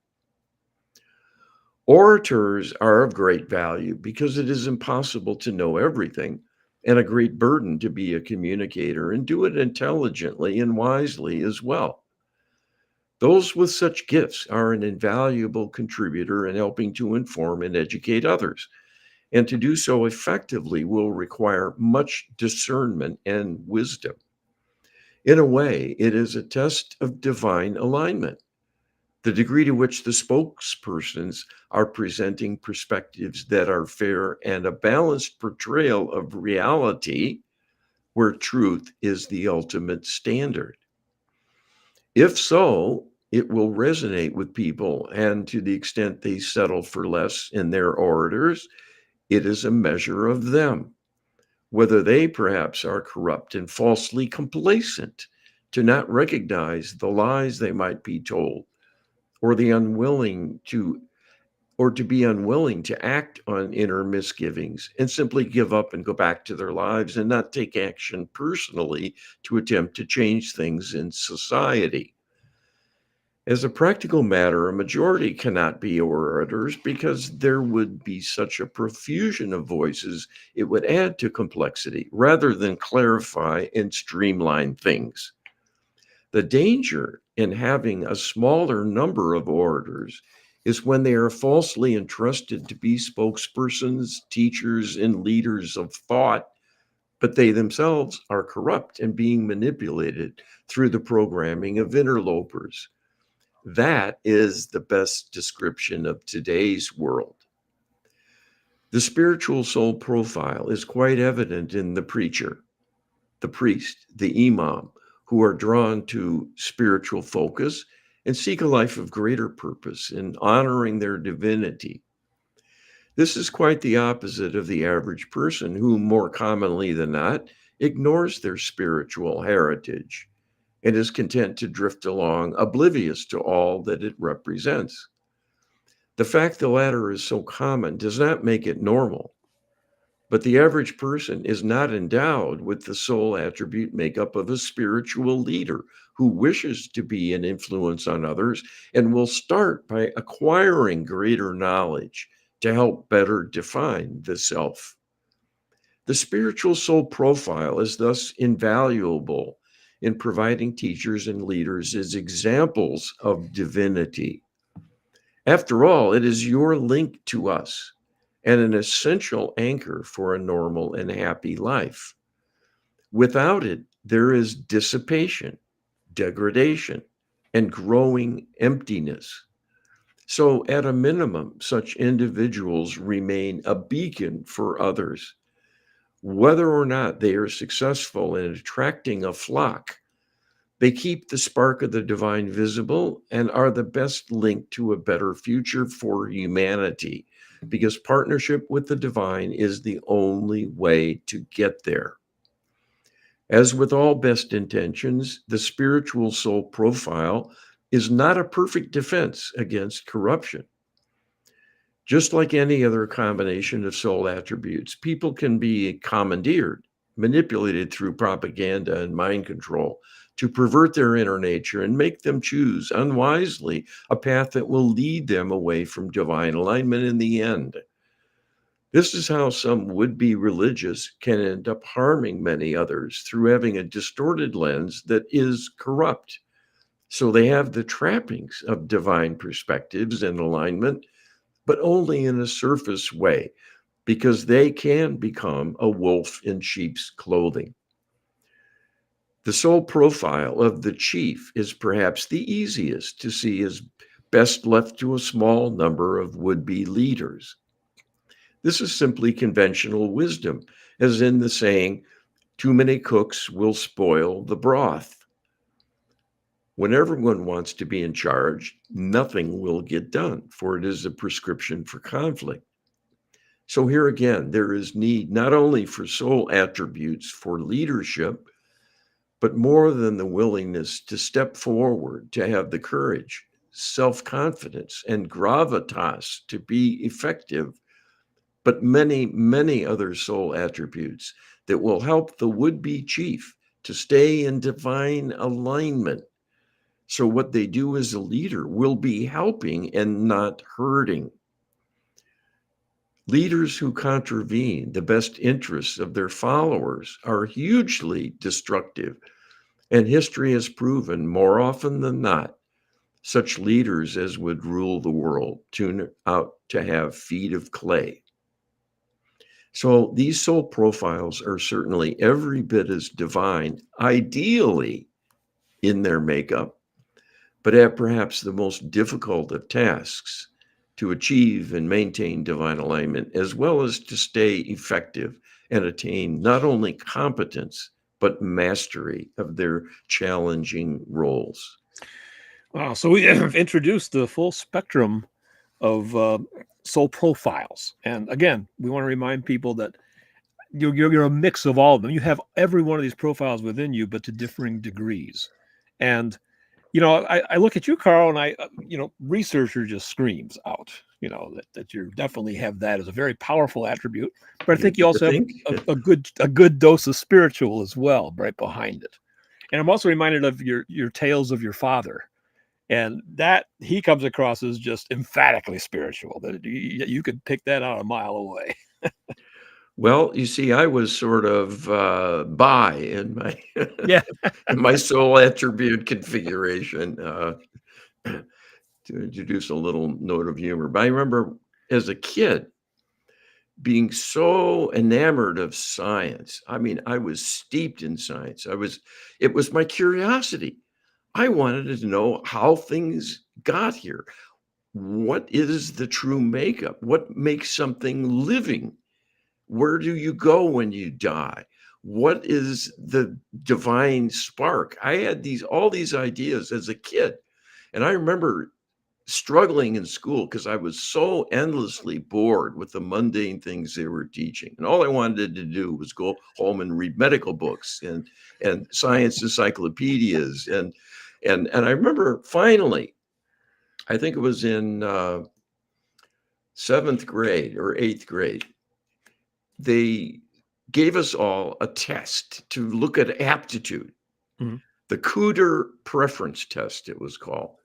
Orators are of great value because it is impossible to know everything and a great burden to be a communicator and do it intelligently and wisely as well. Those with such gifts are an invaluable contributor in helping to inform and educate others. And to do so effectively will require much discernment and wisdom. In a way, it is a test of divine alignment. The degree to which the spokespersons are presenting perspectives that are fair and a balanced portrayal of reality, where truth is the ultimate standard. If so, it will resonate with people, and to the extent they settle for less in their orators, it is a measure of them, whether they perhaps are corrupt and falsely complacent to not recognize the lies they might be told, or the unwilling to or to be unwilling to act on inner misgivings and simply give up and go back to their lives and not take action personally to attempt to change things in society. As a practical matter, a majority cannot be orators because there would be such a profusion of voices, it would add to complexity rather than clarify and streamline things. The danger in having a smaller number of orators is when they are falsely entrusted to be spokespersons, teachers, and leaders of thought, but they themselves are corrupt and being manipulated through the programming of interlopers. That is the best description of today's world. The spiritual soul profile is quite evident in the preacher, the priest, the imam, who are drawn to spiritual focus and seek a life of greater purpose in honoring their divinity. This is quite the opposite of the average person who, more commonly than not, ignores their spiritual heritage and is content to drift along, oblivious to all that it represents. The fact the latter is so common does not make it normal, but the average person is not endowed with the soul attribute makeup of a spiritual leader who wishes to be an influence on others and will start by acquiring greater knowledge to help better define the self. The spiritual soul profile is thus invaluable in providing teachers and leaders as examples of divinity. After all, it is your link to us and an essential anchor for a normal and happy life. Without it, there is dissipation, degradation, and growing emptiness. So, at a minimum, such individuals remain a beacon for others. Whether or not they are successful in attracting a flock, they keep the spark of the divine visible and are the best link to a better future for humanity, because partnership with the divine is the only way to get there. As with all best intentions, the spiritual soul profile is not a perfect defense against corruption. Just like any other combination of soul attributes, people can be commandeered, manipulated through propaganda and mind control to pervert their inner nature and make them choose unwisely a path that will lead them away from divine alignment in the end. This is how some would-be religious can end up harming many others through having a distorted lens that is corrupt. So they have the trappings of divine perspectives and alignment, but only in a surface way, because they can become a wolf in sheep's clothing. The soul profile of the chief is perhaps the easiest to see as best left to a small number of would-be leaders. This is simply conventional wisdom, as in the saying, too many cooks will spoil the broth. When everyone wants to be in charge, nothing will get done, for it is a prescription for conflict. So here again, there is need not only for soul attributes for leadership, but more than the willingness to step forward, to have the courage, self-confidence, and gravitas to be effective, but many, many other soul attributes that will help the would-be chief to stay in divine alignment. So what they do as a leader will be helping and not hurting. Leaders who contravene the best interests of their followers are hugely destructive, and history has proven more often than not such leaders as would rule the world turn out to have feet of clay. So these soul profiles are certainly every bit as divine, ideally in their makeup, but have perhaps the most difficult of tasks to achieve and maintain divine alignment, as well as to stay effective and attain not only competence, but mastery of their challenging roles. Wow. So we have introduced the full spectrum of soul profiles. And again, we want to remind people that you're a mix of all of them. You have every one of these profiles within you, but to differing degrees. And I look at you, Carl, and researcher just screams out, that you definitely have that as a very powerful attribute. But I think you also have a good dose of spiritual as well, right behind it. And I'm also reminded of your tales of your father And that he comes across as just emphatically spiritual. That you could pick that out a mile away. Well, you see, I was sort of bi in my Yeah. in my soul attribute configuration. To introduce a little note of humor, but I remember as a kid being so enamored of science. I mean, I was steeped in science. It was my curiosity. I wanted to know how things got here. What is the true makeup? What makes something living? Where do you go when you die? What is the divine spark? I had all these ideas as a kid. And I remember struggling in school because I was so endlessly bored with the mundane things they were teaching. And all I wanted to do was go home and read medical books and science encyclopedias. And I remember finally, I think it was in seventh grade or eighth grade, they gave us all a test to look at aptitude, Mhm. the Cooter preference test, it was called.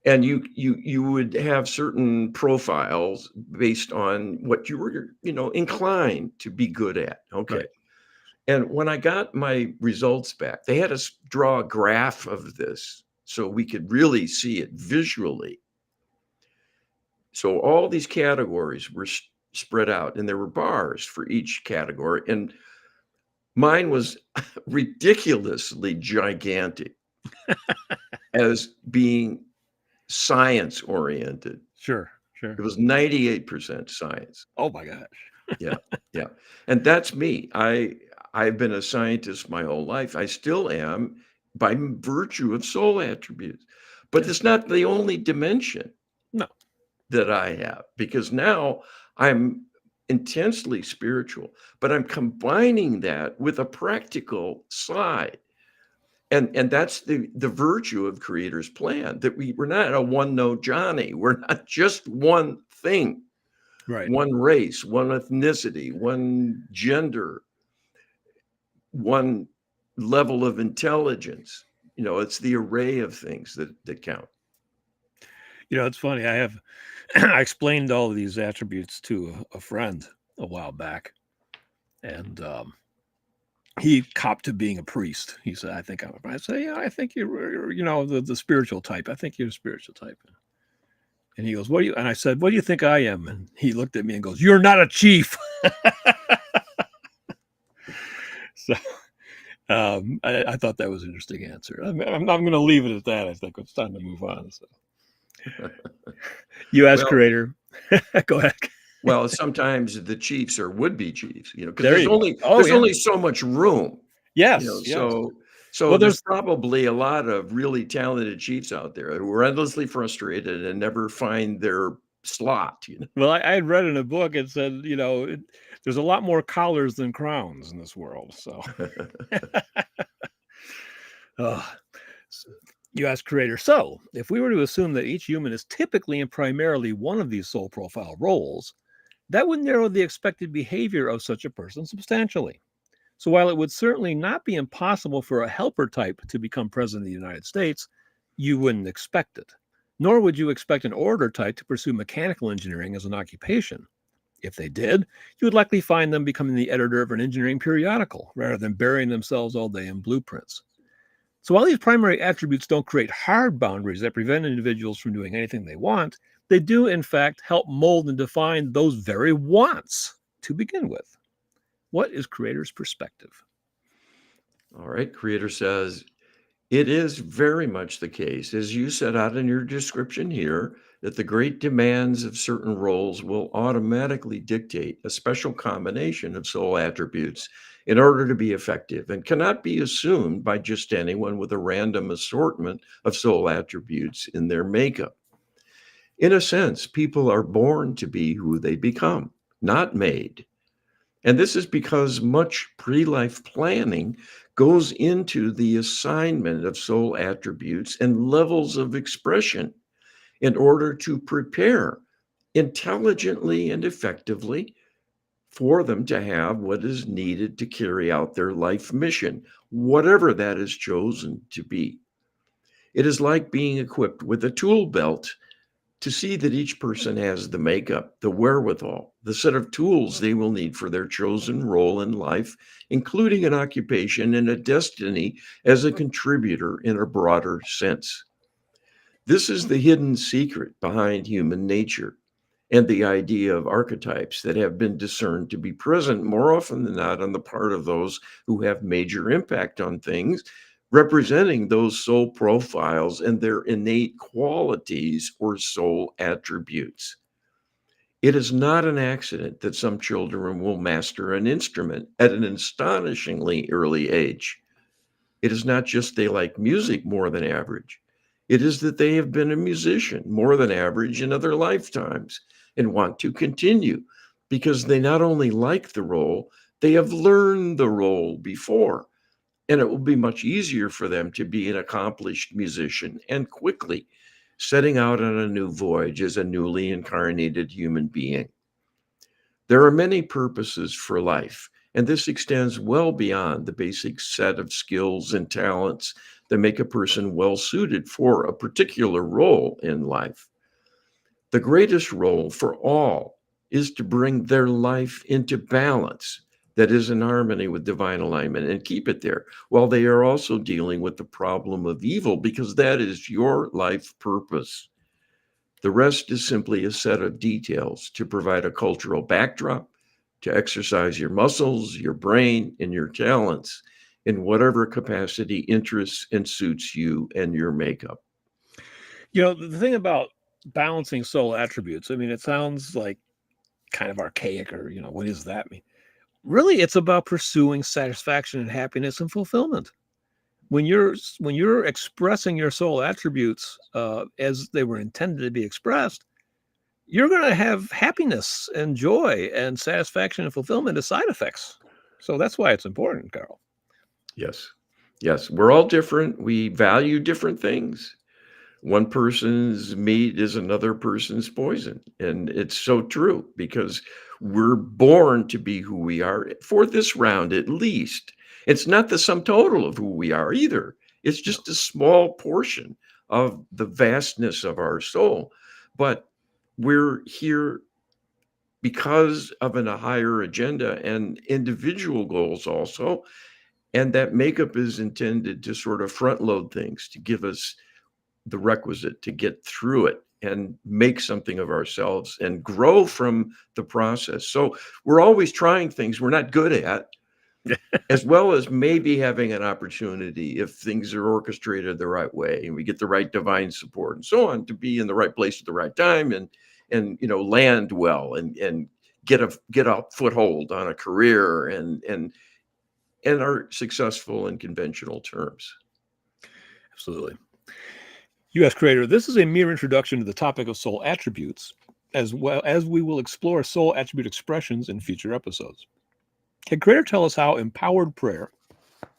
And you would have certain profiles based on what you were, inclined to be good at. Okay. Right. And when I got my results back, they had us draw a graph of this so we could really see it visually. So all these categories were spread out, and there were bars for each category. And mine was ridiculously gigantic as being science oriented. Sure. It Sure. was 98% science. Oh my gosh. Yeah, yeah, and that's me. I've been a scientist my whole life. I still am by virtue of soul attributes, but Yeah. it's not the only dimension No. that I have, because now I'm intensely spiritual, but I'm combining that with a practical side. And that's the virtue of Creator's plan, that we're not a one note Johnny. We're not just one thing, Right. one race, one ethnicity, one gender, one level of intelligence. It's the array of things that count. It's funny. I have I explained all of these attributes to a friend a while back, and he copped to being a priest. He said, "I think I'm a priest." I say, "Yeah, I think you're the spiritual type. I think you're a spiritual type." And he goes, "What do you?" And I said, "What do you think I am?" And he looked at me and goes, "You're not a chief." So I thought that was an interesting answer. I'm going to leave it at that. I think it's time to move on. So you ask Well, creator. Go ahead. well, sometimes the chiefs are would-be chiefs, because There there's you go. only Oh there's yeah. only so much room, Yes. Yes. so Well, there's there's probably a lot of really talented chiefs out there who are endlessly frustrated and never find their slot. well, I had read in a book. It said, there's a lot more collars than crowns in this world. So, oh, you ask creator. So, if we were to assume that each human is typically and primarily one of these soul profile roles, that would narrow the expected behavior of such a person substantially. So, while it would certainly not be impossible for a helper type to become president of the United States, you wouldn't expect it. Nor would you expect an order type to pursue mechanical engineering as an occupation. If they did, you would likely find them becoming the editor of an engineering periodical rather than burying themselves all day in blueprints. So, while these primary attributes don't create hard boundaries that prevent individuals from doing anything they want, they do, in fact, help mold and define those very wants to begin with. What is Creator's perspective? All right, Creator says, it is very much the case, as you set out in your description here, that the great demands of certain roles will automatically dictate a special combination of soul attributes in order to be effective, and cannot be assumed by just anyone with a random assortment of soul attributes in their makeup. In a sense, people are born to be who they become, not made. And this is because much pre life planning goes into the assignment of soul attributes and levels of expression in order to prepare intelligently and effectively for them to have what is needed to carry out their life mission, whatever that is chosen to be. It is like being equipped with a tool belt to see that each person has the makeup, the wherewithal, the set of tools they will need for their chosen role in life, including an occupation and a destiny as a contributor in a broader sense. This is the hidden secret behind human nature and the idea of archetypes that have been discerned to be present more often than not on the part of those who have major impact on things, representing those soul profiles and their innate qualities or soul attributes. It is not an accident that some children will master an instrument at an astonishingly early age. It is not just they like music more than average. It is that they have been a musician more than average in other lifetimes and want to continue because they not only like the role, they have learned the role before. And it will be much easier for them to be an accomplished musician and quickly setting out on a new voyage as a newly incarnated human being. There are many purposes for life, and this extends well beyond the basic set of skills and talents that make a person well suited for a particular role in life. The greatest role for all is to bring their life into balance that is in harmony with divine alignment and keep it there while they are also dealing with the problem of evil because that is your life purpose. The rest is simply a set of details to provide a cultural backdrop, to exercise your muscles, your brain, and your talents in whatever capacity interests and suits you and your makeup. The thing about balancing soul attributes, I mean, it sounds like kind of archaic or, what does that mean? Really, it's about pursuing satisfaction and happiness and fulfillment. When you're expressing your soul attributes as they were intended to be expressed, you're going to have happiness and joy and satisfaction and fulfillment as side effects. So that's why it's important, Carl. Yes. Yes. We're all different. We value different things. One person's meat is another person's poison. And it's so true because we're born to be who we are for this round, at least. It's not the sum total of who we are either. It's No. just a small portion of the vastness of our soul. But we're here because of a higher agenda and individual goals also. And that makeup is intended to sort of front load things to give us the requisite to get through it and make something of ourselves and grow from the process. So we're always trying things we're not good at, as well as maybe having an opportunity if things are orchestrated the right way and we get the right divine support and so on to be in the right place at the right time and land well and get a foothold on a career and are successful in conventional terms. Absolutely. U.S. Creator, this is a mere introduction to the topic of soul attributes, as well as we will explore soul attribute expressions in future episodes. Can Creator tell us how empowered prayer,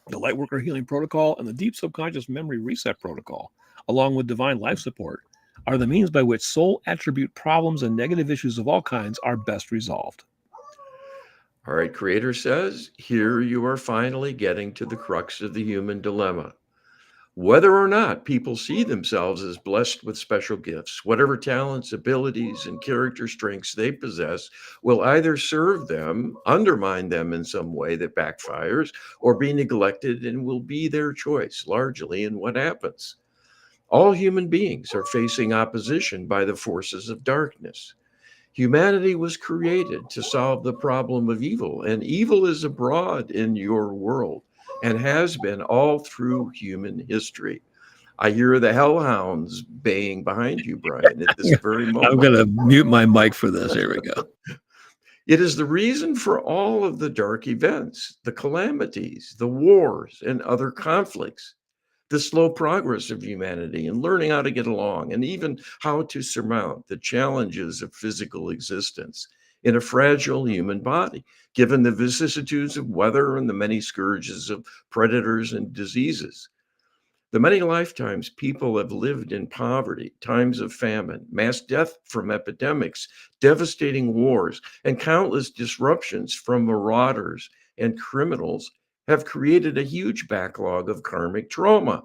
the Lightworker Healing Protocol, and the Deep Subconscious Memory Reset Protocol, along with divine life support, are the means by which soul attribute problems and negative issues of all kinds are best resolved? All right, Creator says, here you are finally getting to the crux of the human dilemma. Whether or not people see themselves as blessed with special gifts, whatever talents, abilities, and character strengths they possess will either serve them, undermine them in some way that backfires, or be neglected and will be their choice largely in what happens. All human beings are facing opposition by the forces of darkness. Humanity was created to solve the problem of evil, and evil is abroad in your world and has been all through human history. I hear the hellhounds baying behind you, Brian, at this very I'm moment. going to mute my mic for this. Here we go. It is the reason for all of the dark events, the calamities, the wars, and other conflicts, the slow progress of humanity and learning how to get along, and even how to surmount the challenges of physical existence in a fragile human body, given the vicissitudes of weather and the many scourges of predators and diseases. The many lifetimes people have lived in poverty, times of famine, mass death from epidemics, devastating wars, and countless disruptions from marauders and criminals have created a huge backlog of karmic trauma.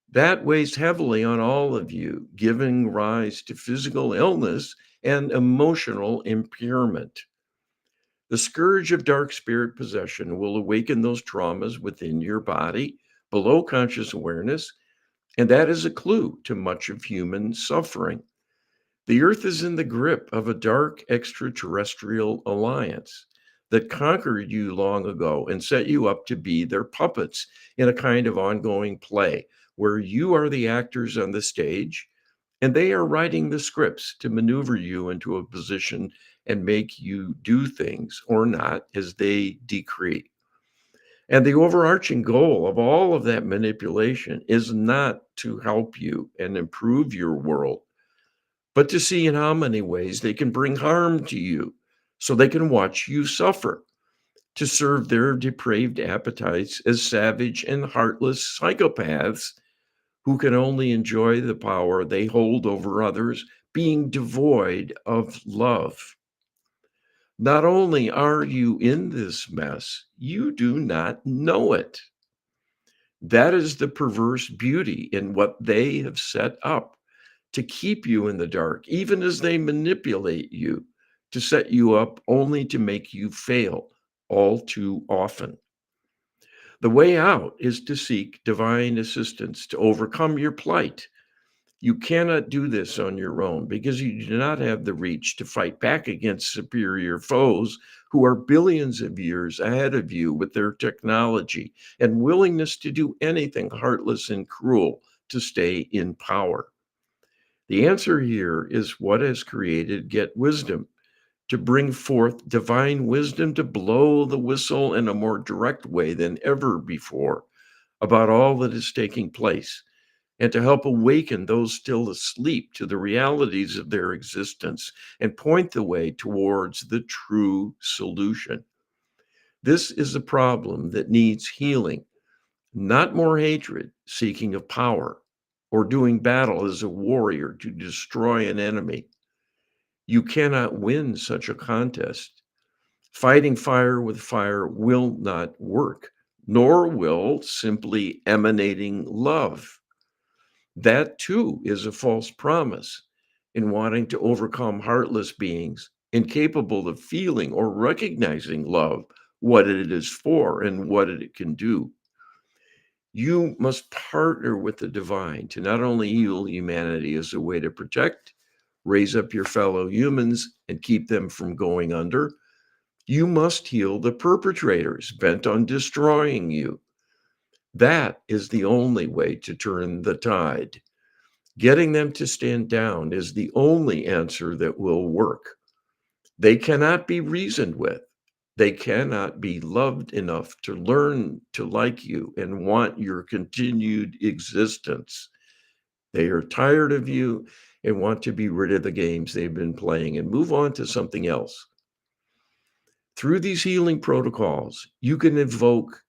That weighs heavily on all of you, giving rise to physical illness and emotional impairment. The scourge of dark spirit possession will awaken those traumas within your body below conscious awareness, and that is a clue to much of human suffering. The Earth is in the grip of a dark extraterrestrial alliance that conquered you long ago and set you up to be their puppets in a kind of ongoing play where you are the actors on the stage and they are writing the scripts to maneuver you into a position and make you do things or not as they decree. And the overarching goal of all of that manipulation is not to help you and improve your world, but to see in how many ways they can bring harm to you so they can watch you suffer, to serve their depraved appetites as savage and heartless psychopaths who can only enjoy the power they hold over others, being devoid of love. Not only are you in this mess, you do not know it. That is the perverse beauty in what they have set up to keep you in the dark, even as they manipulate you to set you up only to make you fail all too often. The way out is to seek divine assistance to overcome your plight. You cannot do this on your own because you do not have the reach to fight back against superior foes who are billions of years ahead of you with their technology and willingness to do anything heartless and cruel to stay in power. The answer here is what has created Get Wisdom to bring forth divine wisdom to blow the whistle in a more direct way than ever before about all that is taking place and to help awaken those still asleep to the realities of their existence and point the way towards the true solution. This is a problem that needs healing, not more hatred, seeking of power, or doing battle as a warrior to destroy an enemy. You cannot win such a contest. Fighting fire with fire will not work, nor will simply emanating love. That too is a false promise in wanting to overcome heartless beings incapable of feeling or recognizing love, what it is for, and what it can do. You must partner with the divine to not only heal humanity as a way to protect, raise up your fellow humans, and keep them from going under. You must heal the perpetrators bent on destroying you. That is the only way to turn the tide. Getting them to stand down is the only answer that will work. They cannot be reasoned with. They cannot be loved enough to learn to like you and want your continued existence. They are tired of you and want to be rid of the games they've been playing and move on to something else. Through these healing protocols, you can invoke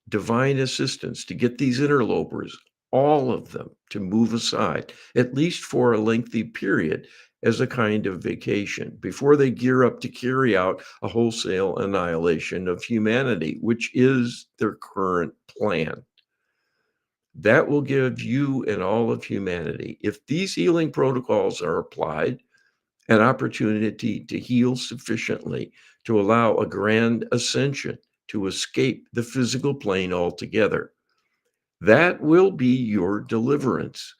divine assistance to get these interlopers, all of them, to move aside, at least for a lengthy period, as a kind of vacation before they gear up to carry out a wholesale annihilation of humanity, which is their current plan. That will give you and all of humanity, if these healing protocols are applied, an opportunity to heal sufficiently to allow a grand ascension to escape the physical plane altogether. That will be your deliverance.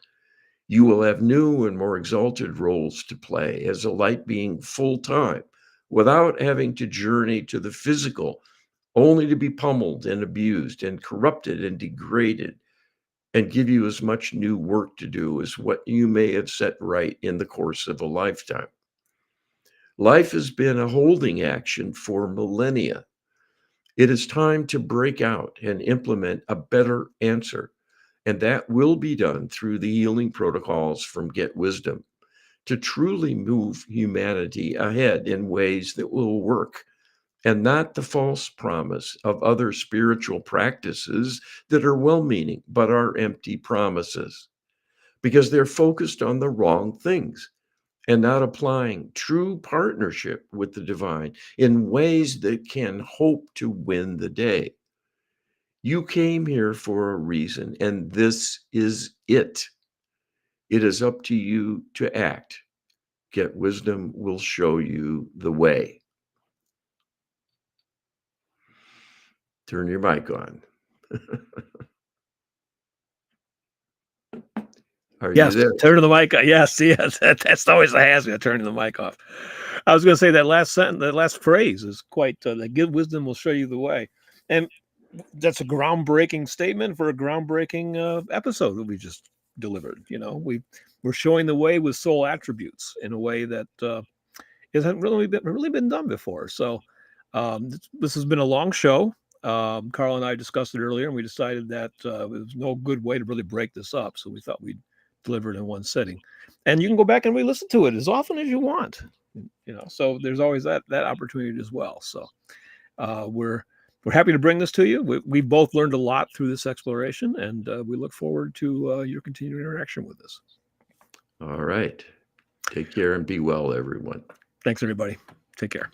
You will have new and more exalted roles to play as a light being full time without having to journey to the physical only to be pummeled and abused and corrupted and degraded and give you as much new work to do as what you may have set right in the course of a lifetime. Life has been a holding action for millennia. It is time to break out and implement a better answer. And that will be done through the healing protocols from Get Wisdom to truly move humanity ahead in ways that will work and not the false promise of other spiritual practices that are well meaning but are empty promises because they're focused on the wrong things and not applying true partnership with the divine in ways that can hope to win the day. You came here for a reason, and this is it. It is up to you to act. Get wisdom will show you the way. Turn your mic on. Are you Yes, there? turn the mic on. Yes, yes. That's always a hazard, turning the mic off. I was going to say that last sentence, that last phrase is quite, that good wisdom will show you the way. And that's a groundbreaking statement for a groundbreaking episode that we just delivered. We're showing the way with soul attributes in a way that hasn't really been done before. So this has been a long show. Carl and I discussed it earlier, and we decided that there was no good way to really break this up. So we thought we'd deliver it in one sitting. And you can go back and re-listen to it as often as you want. So there's always that opportunity as well. So we're happy to bring this to you. We've both learned a lot through this exploration, and we look forward to your continued interaction with us. All right. Take care and be well, everyone. Thanks, everybody. Take care.